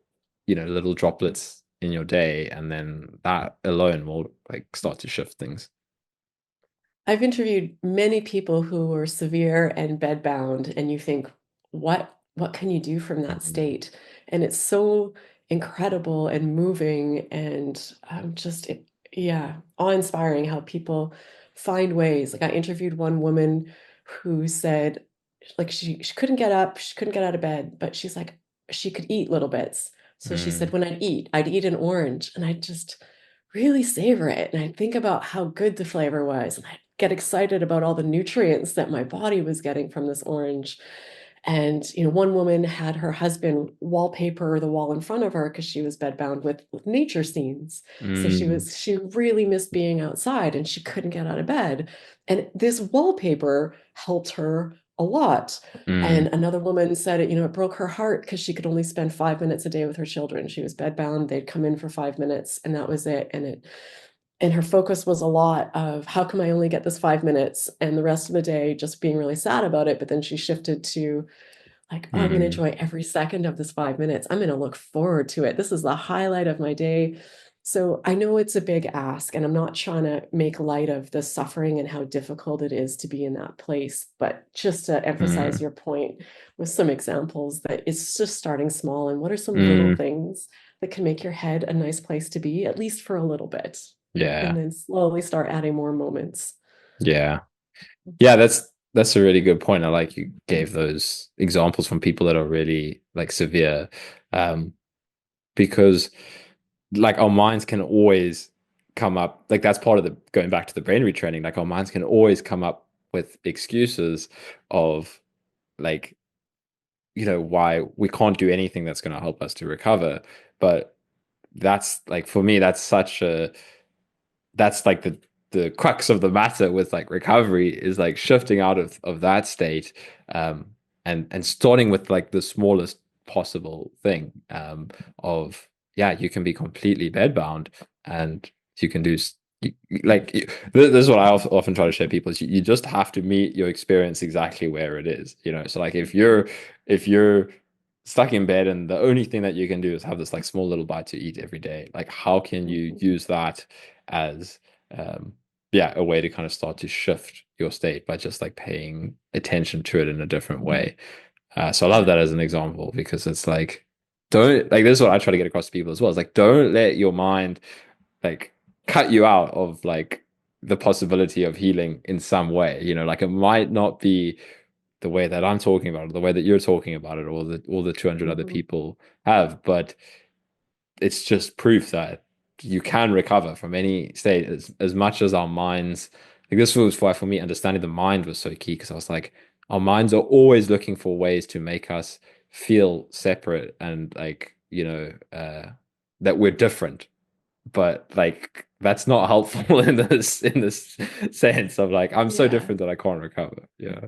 droplets in your day, and then that alone will like start to shift things. I've interviewed many people who were severe and bedbound, and you think, what can you do from that Mhm. state? And it's so incredible and moving and yeah, awe-inspiring how people find ways. Like I interviewed one woman who said, like she couldn't get up, she couldn't get out of bed, but she's like she could eat little bits. So she said, Mm, when I'd eat an orange, and I'd just really savor it. And I'd think about how good the flavor was. And I'd get excited about all the nutrients that my body was getting from this orange. And, one woman had her husband wallpaper the wall in front of her because she was bedbound with nature scenes. So mm, she really missed being outside and she couldn't get out of bed. And this wallpaper helped her a lot. And mm, another woman said it broke her heart because she could only spend 5 minutes a day with her children. She was bedbound. They'd come in for 5 minutes and that was it. And her focus was a lot of how come I only get this 5 minutes and the rest of the day just being really sad about it. But then she shifted to like, oh, I'm going to mm, enjoy every second of this 5 minutes. I'm going to look forward to it. This is the highlight of my day. So I know it's a big ask, and I'm not trying to make light of the suffering and how difficult it is to be in that place. But just to emphasize mm, your point with some examples that it's just starting small. And what are some little mm. things that can make your head a nice place to be, at least for a little bit, and Yeah, then slowly start adding more moments. yeah. Yeah, that's a really good point. I like you gave those examples from people that are really like severe. Um, because like our minds can always come up, like that's part of the going back to the brain retraining, like our minds can always come up with excuses of like, why we can't do anything that's going to help us to recover. But that's like for me, that's like the crux of the matter with like recovery is like shifting out of that state, um and starting with like the smallest possible thing, of yeah, you can be completely bedbound, and you can do like this is what I often try to show people is you just have to meet your experience exactly where it is, so like if you're stuck in bed and the only thing that you can do is have this like small little bite to eat every day, like how can you Mhm. use that as um yeah, a way to kind of start to shift your state by just like paying attention to it in a different way. So I love Yeah. that as an example, because it's like, don't like, this is what I try to get across to people as well. It's like, don't let your mind like cut you out of like the possibility of healing in some way. Like it might not be the way that I'm talking about it, the way that you're talking about it, or the all the 200 other Mhm. people have, but it's just proof that you can recover from any state as much as our minds. Like this was why for me understanding the mind was so key because I was like, our minds are always looking for ways to make us feel separate and like, that we're different. But like that's not helpful in this sense of like I'm so Yeah. different that I can't recover. Yeah.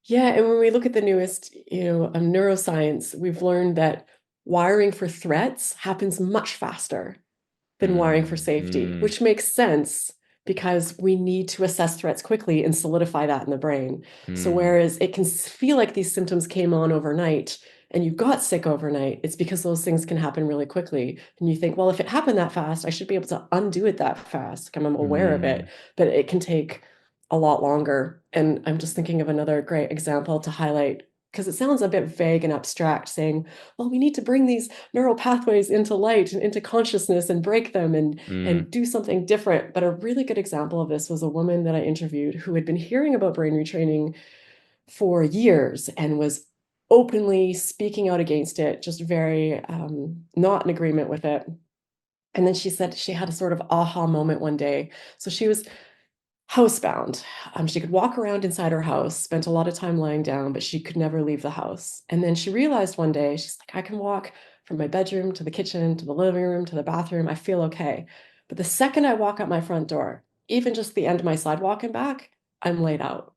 Yeah, and when we look at the newest, neuroscience, we've learned that wiring for threats happens much faster than wiring for Mm, safety, mm, which makes sense because we need to assess threats quickly and solidify that in the brain. So mm, whereas it can feel like these symptoms came on overnight and you got sick overnight, it's because those things can happen really quickly. And you think, well, if it happened that fast, I should be able to undo it that fast. I'm aware of it, mm, but it can take a lot longer. And I'm just thinking of another great example to highlight because it sounds a bit vague and abstract, saying, well, we need to bring these neural pathways into light and into consciousness and break them and mm, do something different. But a really good example of this was a woman that I interviewed who had been hearing about brain retraining for years and was openly speaking out against it, just very not in agreement with it. And then she said she had a sort of aha moment one day. So she was housebound. She could walk around inside her house, spent a lot of time lying down, but she could never leave the house. And then she realized one day, she's like, I can walk from my bedroom to the kitchen to the living room to the bathroom. I feel okay. But the second I walk out my front door, even just the end of my sidewalk and back, I'm laid out.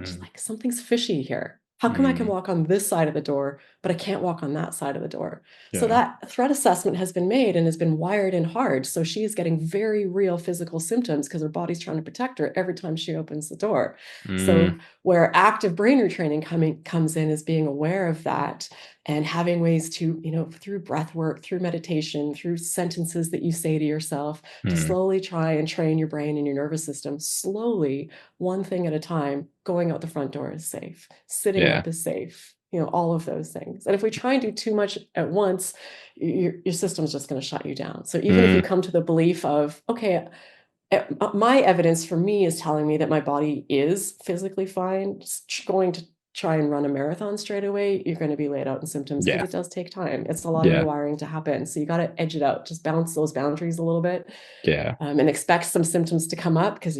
She's mm, like, something's fishy here. How come I can mm. walk on this side of the door, but I can't walk on that side of the door? So Yeah. that threat assessment has been made and has been wired in hard. So she is getting very real physical symptoms because her body's trying to protect her every time she opens the door. Mm, So where active brain retraining comes in is being aware of that and having ways to, through breath work, through meditation, through sentences that you say to yourself, to mm. slowly try and train your brain and your nervous system slowly, one thing at a time. Going out the front door is safe, sitting Yeah. up is safe, all of those things. And if we try and do too much at once, your system's just going to shut you down. So even if you Mm, come to the belief of, okay, my evidence for me is telling me that my body is physically fine, just going to try and run a marathon straight away, you're going to be laid out in symptoms because yeah. it does take time. It's a lot of Yeah. rewiring to happen. So you got to edge it out, just bounce those boundaries a little bit, Yeah. and expect some symptoms to come up because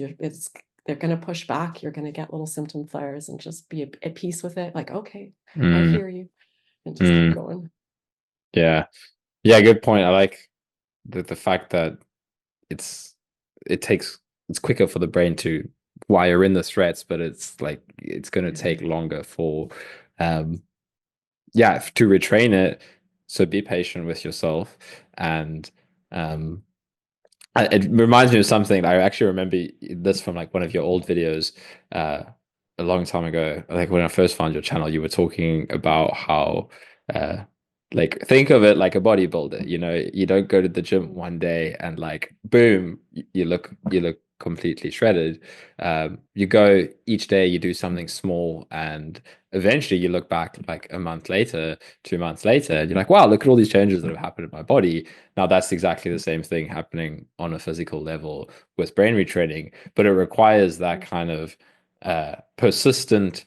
they're going to push back. You're going to get little symptom flares and just be at peace with it. Like, okay, I Mm, hear you, and just keep mm. going. Yeah. Yeah, good point. I like the fact that it's it takes it's quicker for the brain to wire in the threats, but it's like it's going to take Yeah. longer for um to retrain it. So be patient with yourself and um it reminds me of something. I actually remember this from like one of your old videos uh, a long time ago. Like when I first found your channel, you were talking about how, uh, like, think of it like a bodybuilder. You don't go to the gym one day and like, boom, you look completely shredded. You go each day, you do something small, and eventually you look back like a month later, 2 months later, and you're like, wow, look at all these changes that have happened in my body. Now, that's exactly the same thing happening on a physical level with brain retraining, but it requires that kind of persistent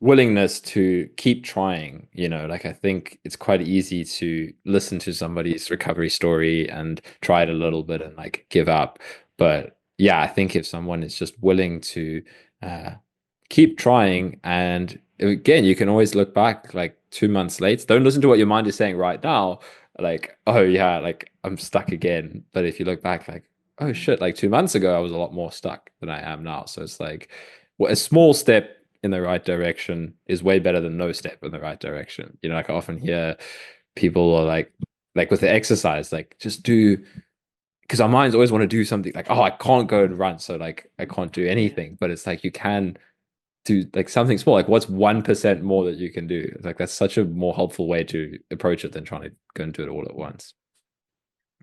willingness to keep trying. Like I think it's quite easy to listen to somebody's recovery story and try it a little bit and like give up. But yeah, I think if someone is just willing to uh, keep trying, and again, you can always look back like 2 months later. Don't listen to what your mind is saying right now. Like, oh yeah, like I'm stuck again. But if you look back, like, oh shit, like 2 months ago, I was a lot more stuck than I am now. So it's like, well, a small step in the right direction is way better than no step in the right direction. Like I often hear people are like with the exercise, like just do because our minds always want to do something like, oh, I can't go and run, so like I can't do Yeah. anything. But it's like you can do like something small. Like what's 1% more that you can do? It's like that's such a more helpful way to approach it than trying to go and do it all at once.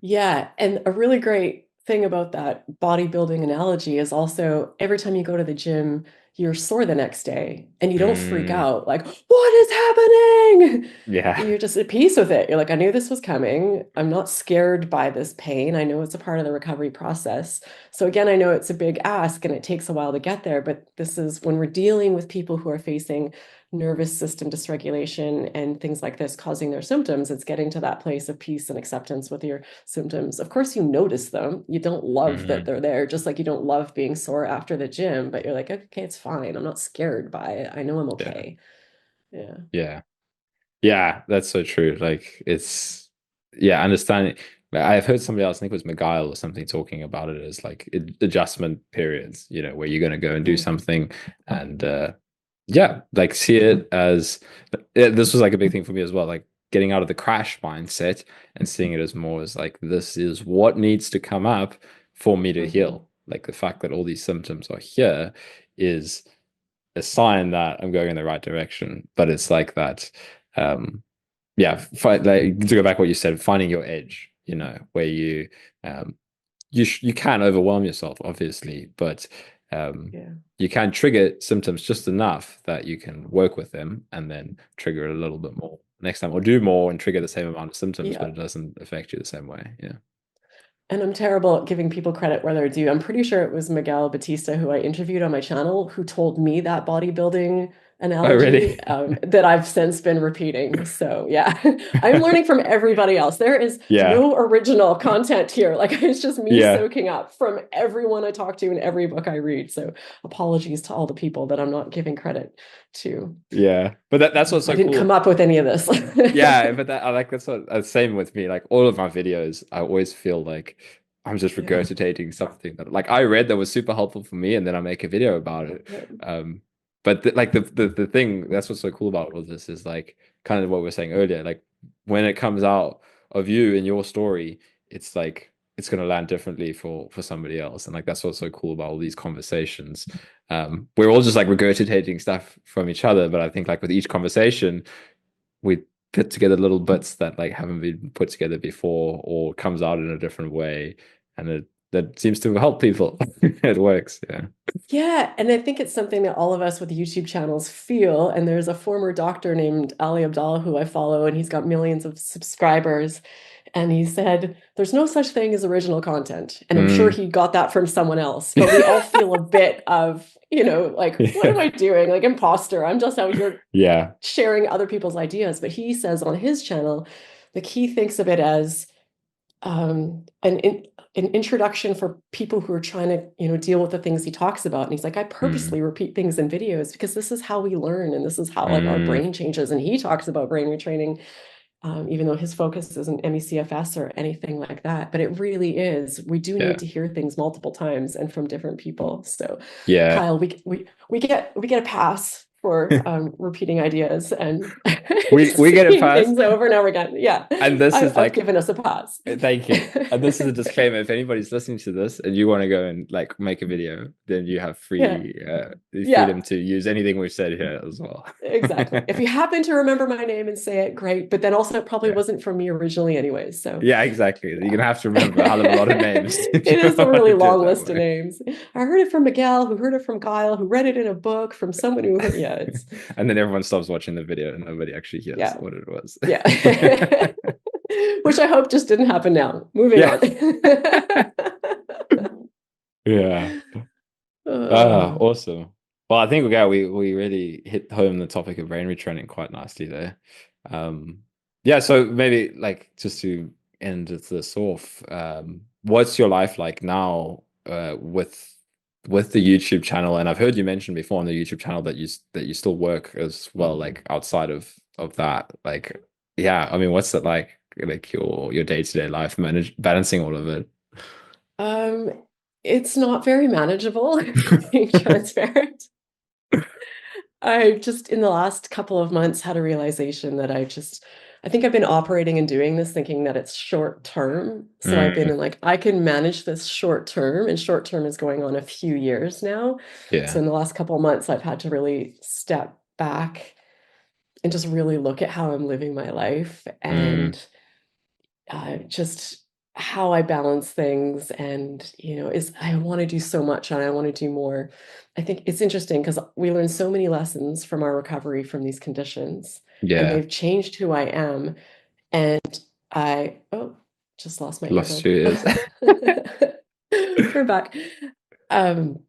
Yeah, and a really great thing about that bodybuilding analogy is also every time you go to the gym, you're sore the next day and you don't freak Mm, out like, what is happening? yeah. You're just at peace with it. You're like, I knew this was coming. I'm not scared by this pain. I know it's a part of the recovery process. So again, I know it's a big ask and it takes a while to get there, but this is when we're dealing with people who are facing nervous system dysregulation and things like this causing their symptoms, it's getting to that place of peace and acceptance with your symptoms. Of course, you notice them. You don't love that Hmm. they're there, just like you don't love being sore after the gym, but you're like, okay, it's fine. I'm not scared by it. I know I'm Yeah. okay. Yeah. Yeah. Yeah, that's so true. Like it's yeah, understanding. I've heard somebody else, I think it was McGuile or something, talking about it as like adjustment periods, where you're going to go and do Mm. something and yeah, like see it as this was like a big thing for me as well, like getting out of the crash mindset and seeing it as more as like this is what needs to come up for me to Mhm. heal. Like the fact that all these symptoms are here is a sign that I'm going in the right direction. But it's like that, yeah. Like, to go back what you said, finding your edge. Where um, you can overwhelm yourself, obviously, but um, Yeah. you can trigger symptoms just enough that you can work with them and then trigger it a little bit more next time, or do more and trigger the same amount of symptoms, but Yeah. it doesn't affect you the same way. Yeah. And I'm terrible at giving people credit where they're due. I'm pretty sure it was Miguel Batista who I interviewed on my channel who told me that bodybuilding Oh, really? analogy that I've since been repeating. So yeah, I'm learning from everybody else. There is Yeah. no original content here. Like it's just me Yeah. soaking up from everyone I talk to and every book I read. So apologies to all the people that I'm not giving credit to. Yeah. But that's what's I so didn't come cool. up with any of this. Yeah, but I like that's what same with me. Like all of my videos, I always feel like I'm just Yeah. regurgitating something that like I read that was super helpful for me, and then I make a video about it. Yeah. But like the thing that's what's so cool about all this is like kind of what we were saying earlier. Like when it comes out of you and your story, it's like it's gonna land differently for somebody else, and like that's what's so cool about all these conversations. We're all just like regurgitating stuff from each other, but I think like with each conversation we put together little bits that like haven't been put together before or comes out in a different way, and that seems to help people. It works. Yeah. Yeah, and I think it's something that all of us with YouTube channels feel. And there's a former doctor named Ali Abdallah who I follow, and he's got millions of subscribers. And he said, there's no such thing as original content. And I'm sure Mm. he got that from someone else, but we all feel a bit of, like, what am Yeah. I doing? Like, imposter. I'm just out here Yeah. sharing other people's ideas. But he says on his channel, like, he thinks of it as an introduction for people who are trying to deal with the things he talks about. And he's like, I Mm. purposely repeat things in videos because this is how we learn and this is how like our Mm. brain changes. And he talks about brain retraining, even though his focus isn't MECFS or anything like that. But it really is. We do need Yeah. to hear things multiple times and from different people. So, Yeah. Kyle, we get a pass for repeating ideas and We get it saying past, things over and over again. Yeah, and this is I've like given us a pass. thank you. And this is a disclaimer. If anybody's listening to this and you want to go and like make a video, then you have Yeah, free yeah, freedom to use anything we've said here as well. exactly. If you happen to remember my name and say it, great. But then also, it probably Yeah. wasn't from me originally, anyways. So Yeah, exactly. You're yeah. gonna have to remember a hell of a lot of names if It you is a want to really do it long that list of way. names. I heard it from Miguel, who heard it from Kyle, who read it in a book, from someone who heard, yeah, it's, And then everyone stops watching the video and nobody actually hears yeah, what it was. yeah. Which I hope just didn't happen now. Moving Yeah. on. Yeah. Ah, Uh, awesome. Well, I think yeah, we really hit home the topic of brain retraining quite nicely there. Um, yeah, so maybe like just to end this off, what's your life like now with the YouTube channel? And I've heard you mention before on the YouTube channel that you still work as well, like outside of that. Like, yeah, I mean, what's it like your day-to-day life balancing all of it? um, it's not very manageable, being transparent. I just, in the last couple of months, had a realization that I think I've been operating and doing this thinking that it's short term. So I've been Mm, in like, I can manage this short term, and short term is going on a few years now. So yeah. in the last couple of months, I've had to really step back and just really look at how I'm living my life Mm, and just how I balance things and, is I want to do so much and I want to do more. I think it's interesting because we learn so many lessons from our recovery from these conditions, and Yeah. they've changed who I am. And oh, just lost my Lost earbud. 2 years. We're back. Um,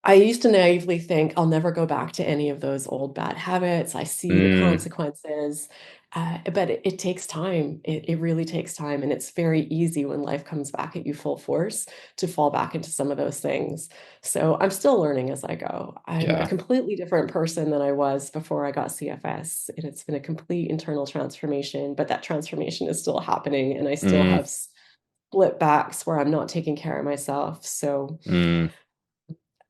I used to naively think I'll never go back to any of those old bad habits. I see the Mm, consequences, but it takes time. It really takes time. And it's very easy when life comes back at you full force to fall back into some of those things. So I'm still learning as I go. I'm a yeah. completely different person than I was before I got CFS. And it's been a complete internal transformation, but that transformation is still happening. And I still Mm, have split backs where I'm not taking care of myself. So mm,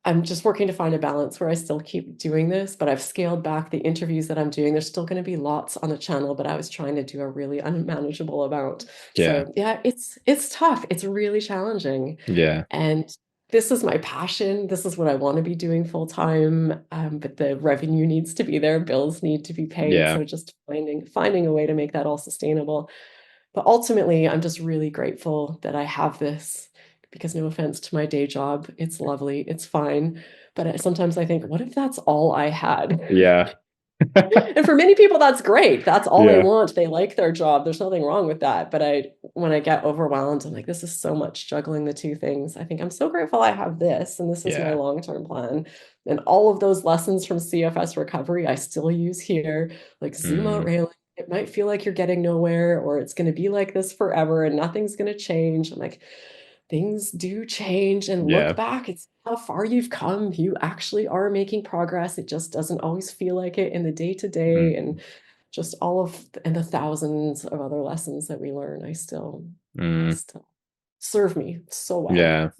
I'm just working to find a balance where I still keep doing this, but I've scaled back the interviews that I'm doing. There's still going to be lots on the channel, but I was trying to do a really unmanageable amount. yeah. So yeah, it's tough. It's really challenging. Yeah. And this is my passion. This is what I want to be doing full time. But the revenue needs to be there, bills need to be paid. Yeah. So just finding a way to make that all sustainable. But ultimately, I'm just really grateful that I have this because no offense to my day job, it's lovely, it's fine. But sometimes I think, what if that's all I had? Yeah. And for many people, that's great. That's all they Yeah. want. They like their job. There's nothing wrong with that. But when I get overwhelmed, I'm like, this is so much juggling the two things. I think I'm so grateful I have this, and this is my Yeah. long-term plan. And all of those lessons from CFS recovery, I still use here, like zoom out, Mm, Raelan. It might feel like you're getting nowhere, or it's going to be like this forever and nothing's going to change. I'm like, things do change, and look yeah. back, it's how far you've come. You actually are making progress. It just doesn't always feel like it in the day to day, Mm, and just all of and the thousands of other lessons that we learn. I mm, still serve me so well. yeah.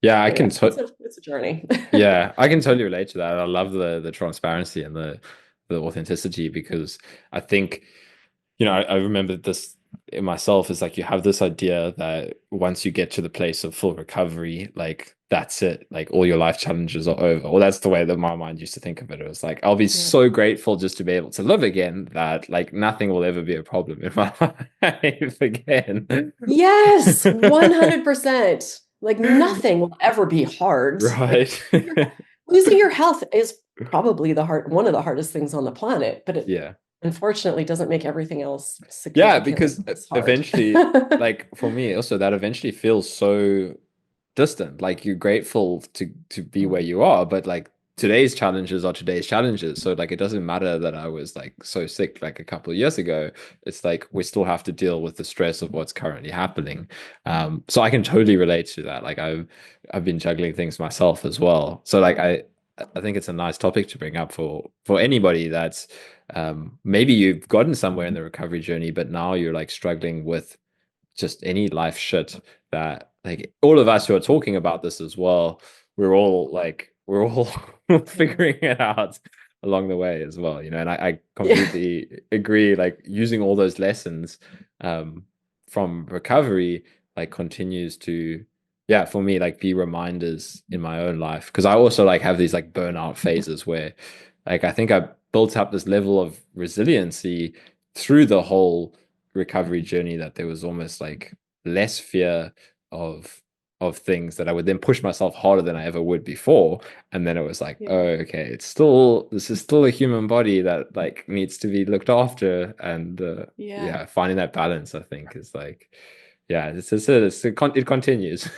Yeah, I But can yeah, it's a journey. yeah, I can totally relate to that. I love the transparency and the authenticity because I think, I remember this in myself is like you have this idea that once you get to the place of full recovery, like that's it, like all your life challenges are over. Well, that's the way that my mind used to think of it. It was like I'll be Yeah. so grateful just to be able to live again that like nothing will ever be a problem in my life again. Yes, 100%. Like nothing will ever be hard. Like Right. losing your health is probably one of the hardest things on the planet, but it Yeah. unfortunately doesn't make everything else Yeah, significantly because less hard. eventually, like for me also that eventually feels so distant. Like you're grateful to be where you are, but like today's challenges are today's challenges. So like it doesn't matter that I was like so sick like a couple of years ago. It's like we still have to deal with the stress of what's currently happening. So I can totally relate to that. Like I've been juggling things myself as well. So like I think it's a nice topic to bring up for anybody that's maybe you've gotten somewhere in the recovery journey, but now you're like struggling with just any life shit that like all of us who are talking about this as well, we're all Yeah. figuring it out along the way as well, and I Yeah. completely agree. Like using all those lessons um from recovery like continues to yeah for me like be reminders in my own life because I also like have these like burnout phases where like I think I built up this level of resiliency through the whole recovery journey that there was almost like less fear of things that I would then push myself harder than I ever would before. And then it was like, oh, Yeah. okay, this is still a human body that like needs to be looked after. And Yeah. yeah, finding that balance, I think, is like, yeah, it continues.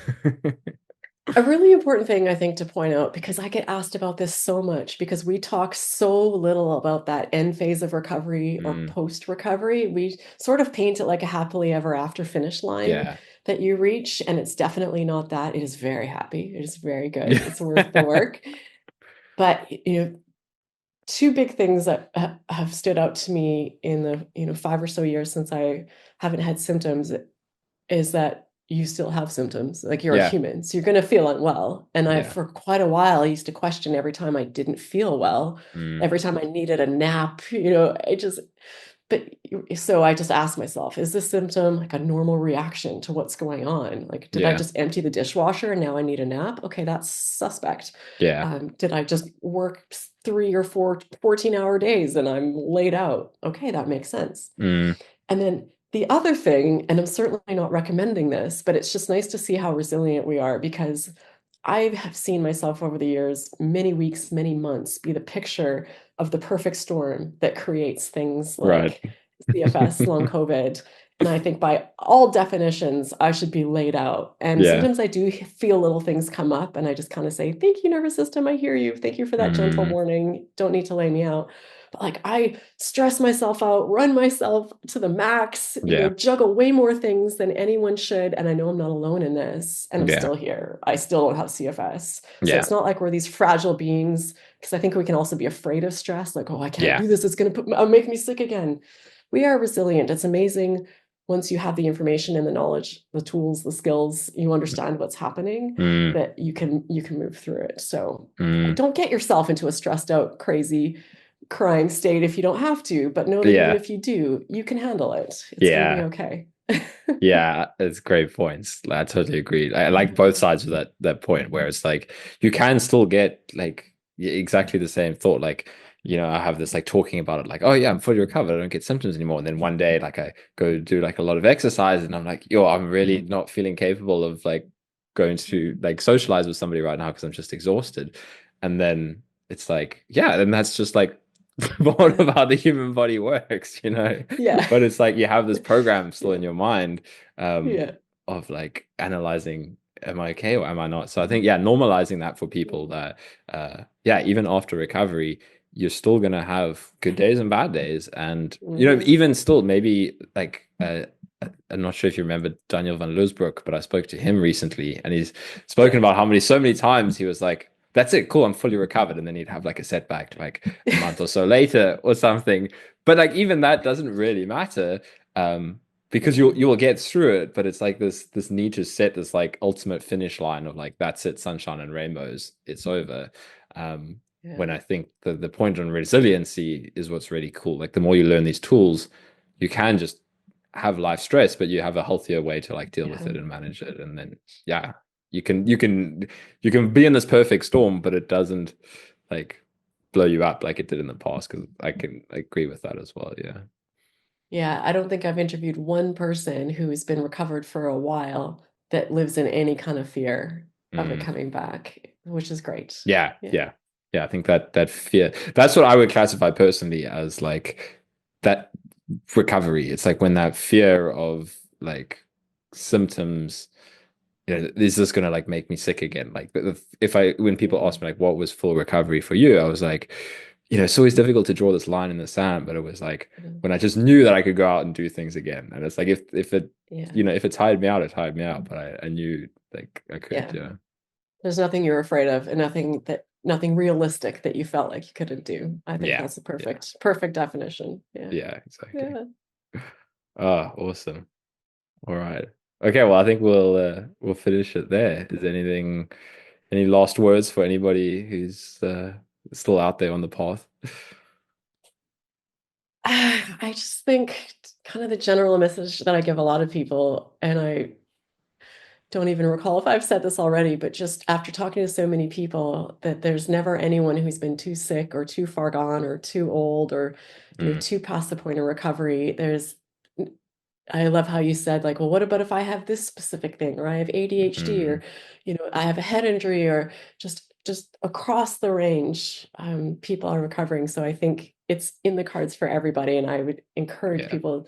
A really important thing I think to point out, because I get asked about this so much, because we talk so little about that end phase of recovery or Mm, post recovery. We sort of paint it like a happily ever after finish line yeah. that you reach, and it's definitely not that. It is very happy. It is very good. Yeah. It's worth the work. But two big things that have stood out to me in the 5 or so years since I haven't had symptoms is that you still have symptoms. Like you're a Yeah. human, so you're going to feel unwell. And Yeah. for quite a while, I used to question every time I didn't feel well, Mm, every time I needed a nap, but so I just asked myself, is this symptom like a normal reaction to what's going on? Like, did I yeah. just empty the dishwasher and now I need a nap? Okay, that's suspect. Yeah. Did I just work 3 or 4 14-hour days and I'm laid out? Okay, that makes sense. Mm, And then The other thing, and I'm certainly not recommending this, but it's just nice to see how resilient we are because I have seen myself over the years, many weeks, many months, be the picture of the perfect storm that creates things Right. like CFS, long COVID. And I think by all definitions, I should be laid out. And Yeah. sometimes I do feel little things come up, and I just kind of say, "Thank you, nervous system. I hear you. Thank you for that gentle Mm, warning. Don't need to lay me out." But like I stress myself out, run myself to the max, yeah. juggle way more things than anyone should. And I know I'm not alone in this, and I'm Yeah. still here. I still don't have CFS. So Yeah. it's not like we're these fragile beings, because I think we can also be afraid of stress, like, oh, I can't Yeah. do this. It's going to make me sick again. We are resilient. It's amazing once you have the information and the knowledge, the tools, the skills, you understand what's happening, Mm, that you can move through it. So mm, don't get yourself into a stressed out, crazy crying state if you don't have to, but know that even yeah. if you do, you can handle it. It's going to be Yeah. okay. Yeah, it's great points. I totally agree. I like both sides of that point where it's like you can still get like exactly the same thought. Like, I have this like talking about it, like, oh yeah, I'm fully recovered. I don't get symptoms anymore. And then one day, like I go do like a lot of exercise and I'm like, yo, I'm really not feeling capable of like going to like socialize with somebody right now because I'm just exhausted. And then it's like, yeah, then that's just like what Yeah. of how the human body works, Yeah. But it's like you have this program still in your mind um Yeah. of like analyzing, am I okay or am I not? So I think, yeah, normalizing that for people that yeah, even after recovery, you're still gonna have good days and bad days. And Mhm. even still, maybe like I'm not sure if you remember Daniel van Loosbroek, but I spoke to him recently and he's spoken Yeah. about how so many times he was like, that's it, cool, I'm fully recovered. And then he'd have like a setback like a month or so later or something. But like even that doesn't really matter. Because Yeah. you'll get through it, but it's like this need to set this like ultimate finish line of like that's it, sunshine and rainbows, it's over. Um, when Yeah. I think the point on resiliency is what's really cool. Like the more you learn these tools, you can just have life stress, but you have a healthier way to like deal with Yeah. it and manage it. And then yeah, you can be in this perfect storm, but it doesn't like blow you up like it did in the past. Because I can agree with that as well. Yeah. Yeah, I don't think I've interviewed one person who's been recovered for a while that lives in any kind of fear of it Mm. coming back, which is great. Yeah, Yeah. yeah, yeah. I think that fear, that's what I would classify personally as like that recovery. It's like when that fear of like symptoms, is this gonna like make me sick again? Like if when people Yeah. ask me like what was full recovery for you, I was like, it's always difficult to draw this line in the sand, but it was like when I just knew that I could go out and do things again. And it's like if it Yeah. if it tired me out, it tired me out, but I knew like I could, Yeah. yeah. There's nothing you're afraid of and nothing realistic that you felt like you couldn't do. I think Yeah, that's the yeah, perfect definition. Yeah. yeah, exactly. Yeah. Ah, awesome. All right. Okay, well, I think we'll finish it there. Is any last words for anybody who's still out there on the path? I just think kind of the general message that I give a lot of people, and I don't even recall if I've said this already, but just after talking to so many people, that there's never anyone who's been too sick or too far gone or too old or, Mm, too past the point of recovery. I love how you said, like, well, what about if I have this specific thing, or I have ADHD, mm, or, I have a head injury, or just across the range, people are recovering. So I think it's in the cards for everybody. And I would encourage yeah. people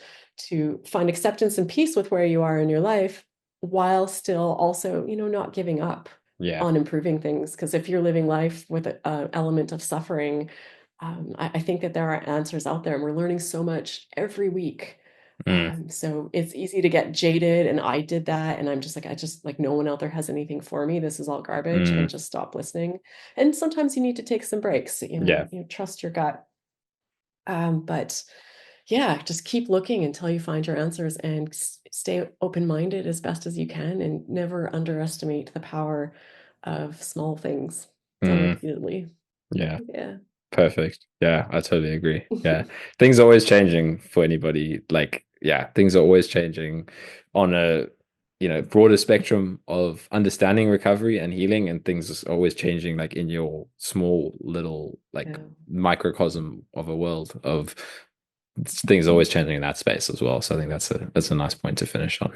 to find acceptance and peace with where you are in your life while still also, not giving up Yeah. on improving things. Because if you're living life with an element of suffering, I think that there are answers out there, and we're learning so much every week. Mm, So it's easy to get jaded, and I did that, and I'm just like, I just like no one out there has anything for me. This is all garbage, and mm, just stop listening. And sometimes you need to take some breaks, yeah. trust your gut. But yeah, just keep looking until you find your answers, and stay open-minded as best as you can, and never underestimate the power of small things done Mm, repeatedly. yeah. Yeah. Perfect. Yeah, I totally agree. Yeah. Things are always changing for anybody. Like, yeah, things are always changing on a, broader spectrum of understanding recovery and healing, and things are always changing like in your small little like Yeah. microcosm of a world of things are always changing in that space as well. So I think that's a nice point to finish on.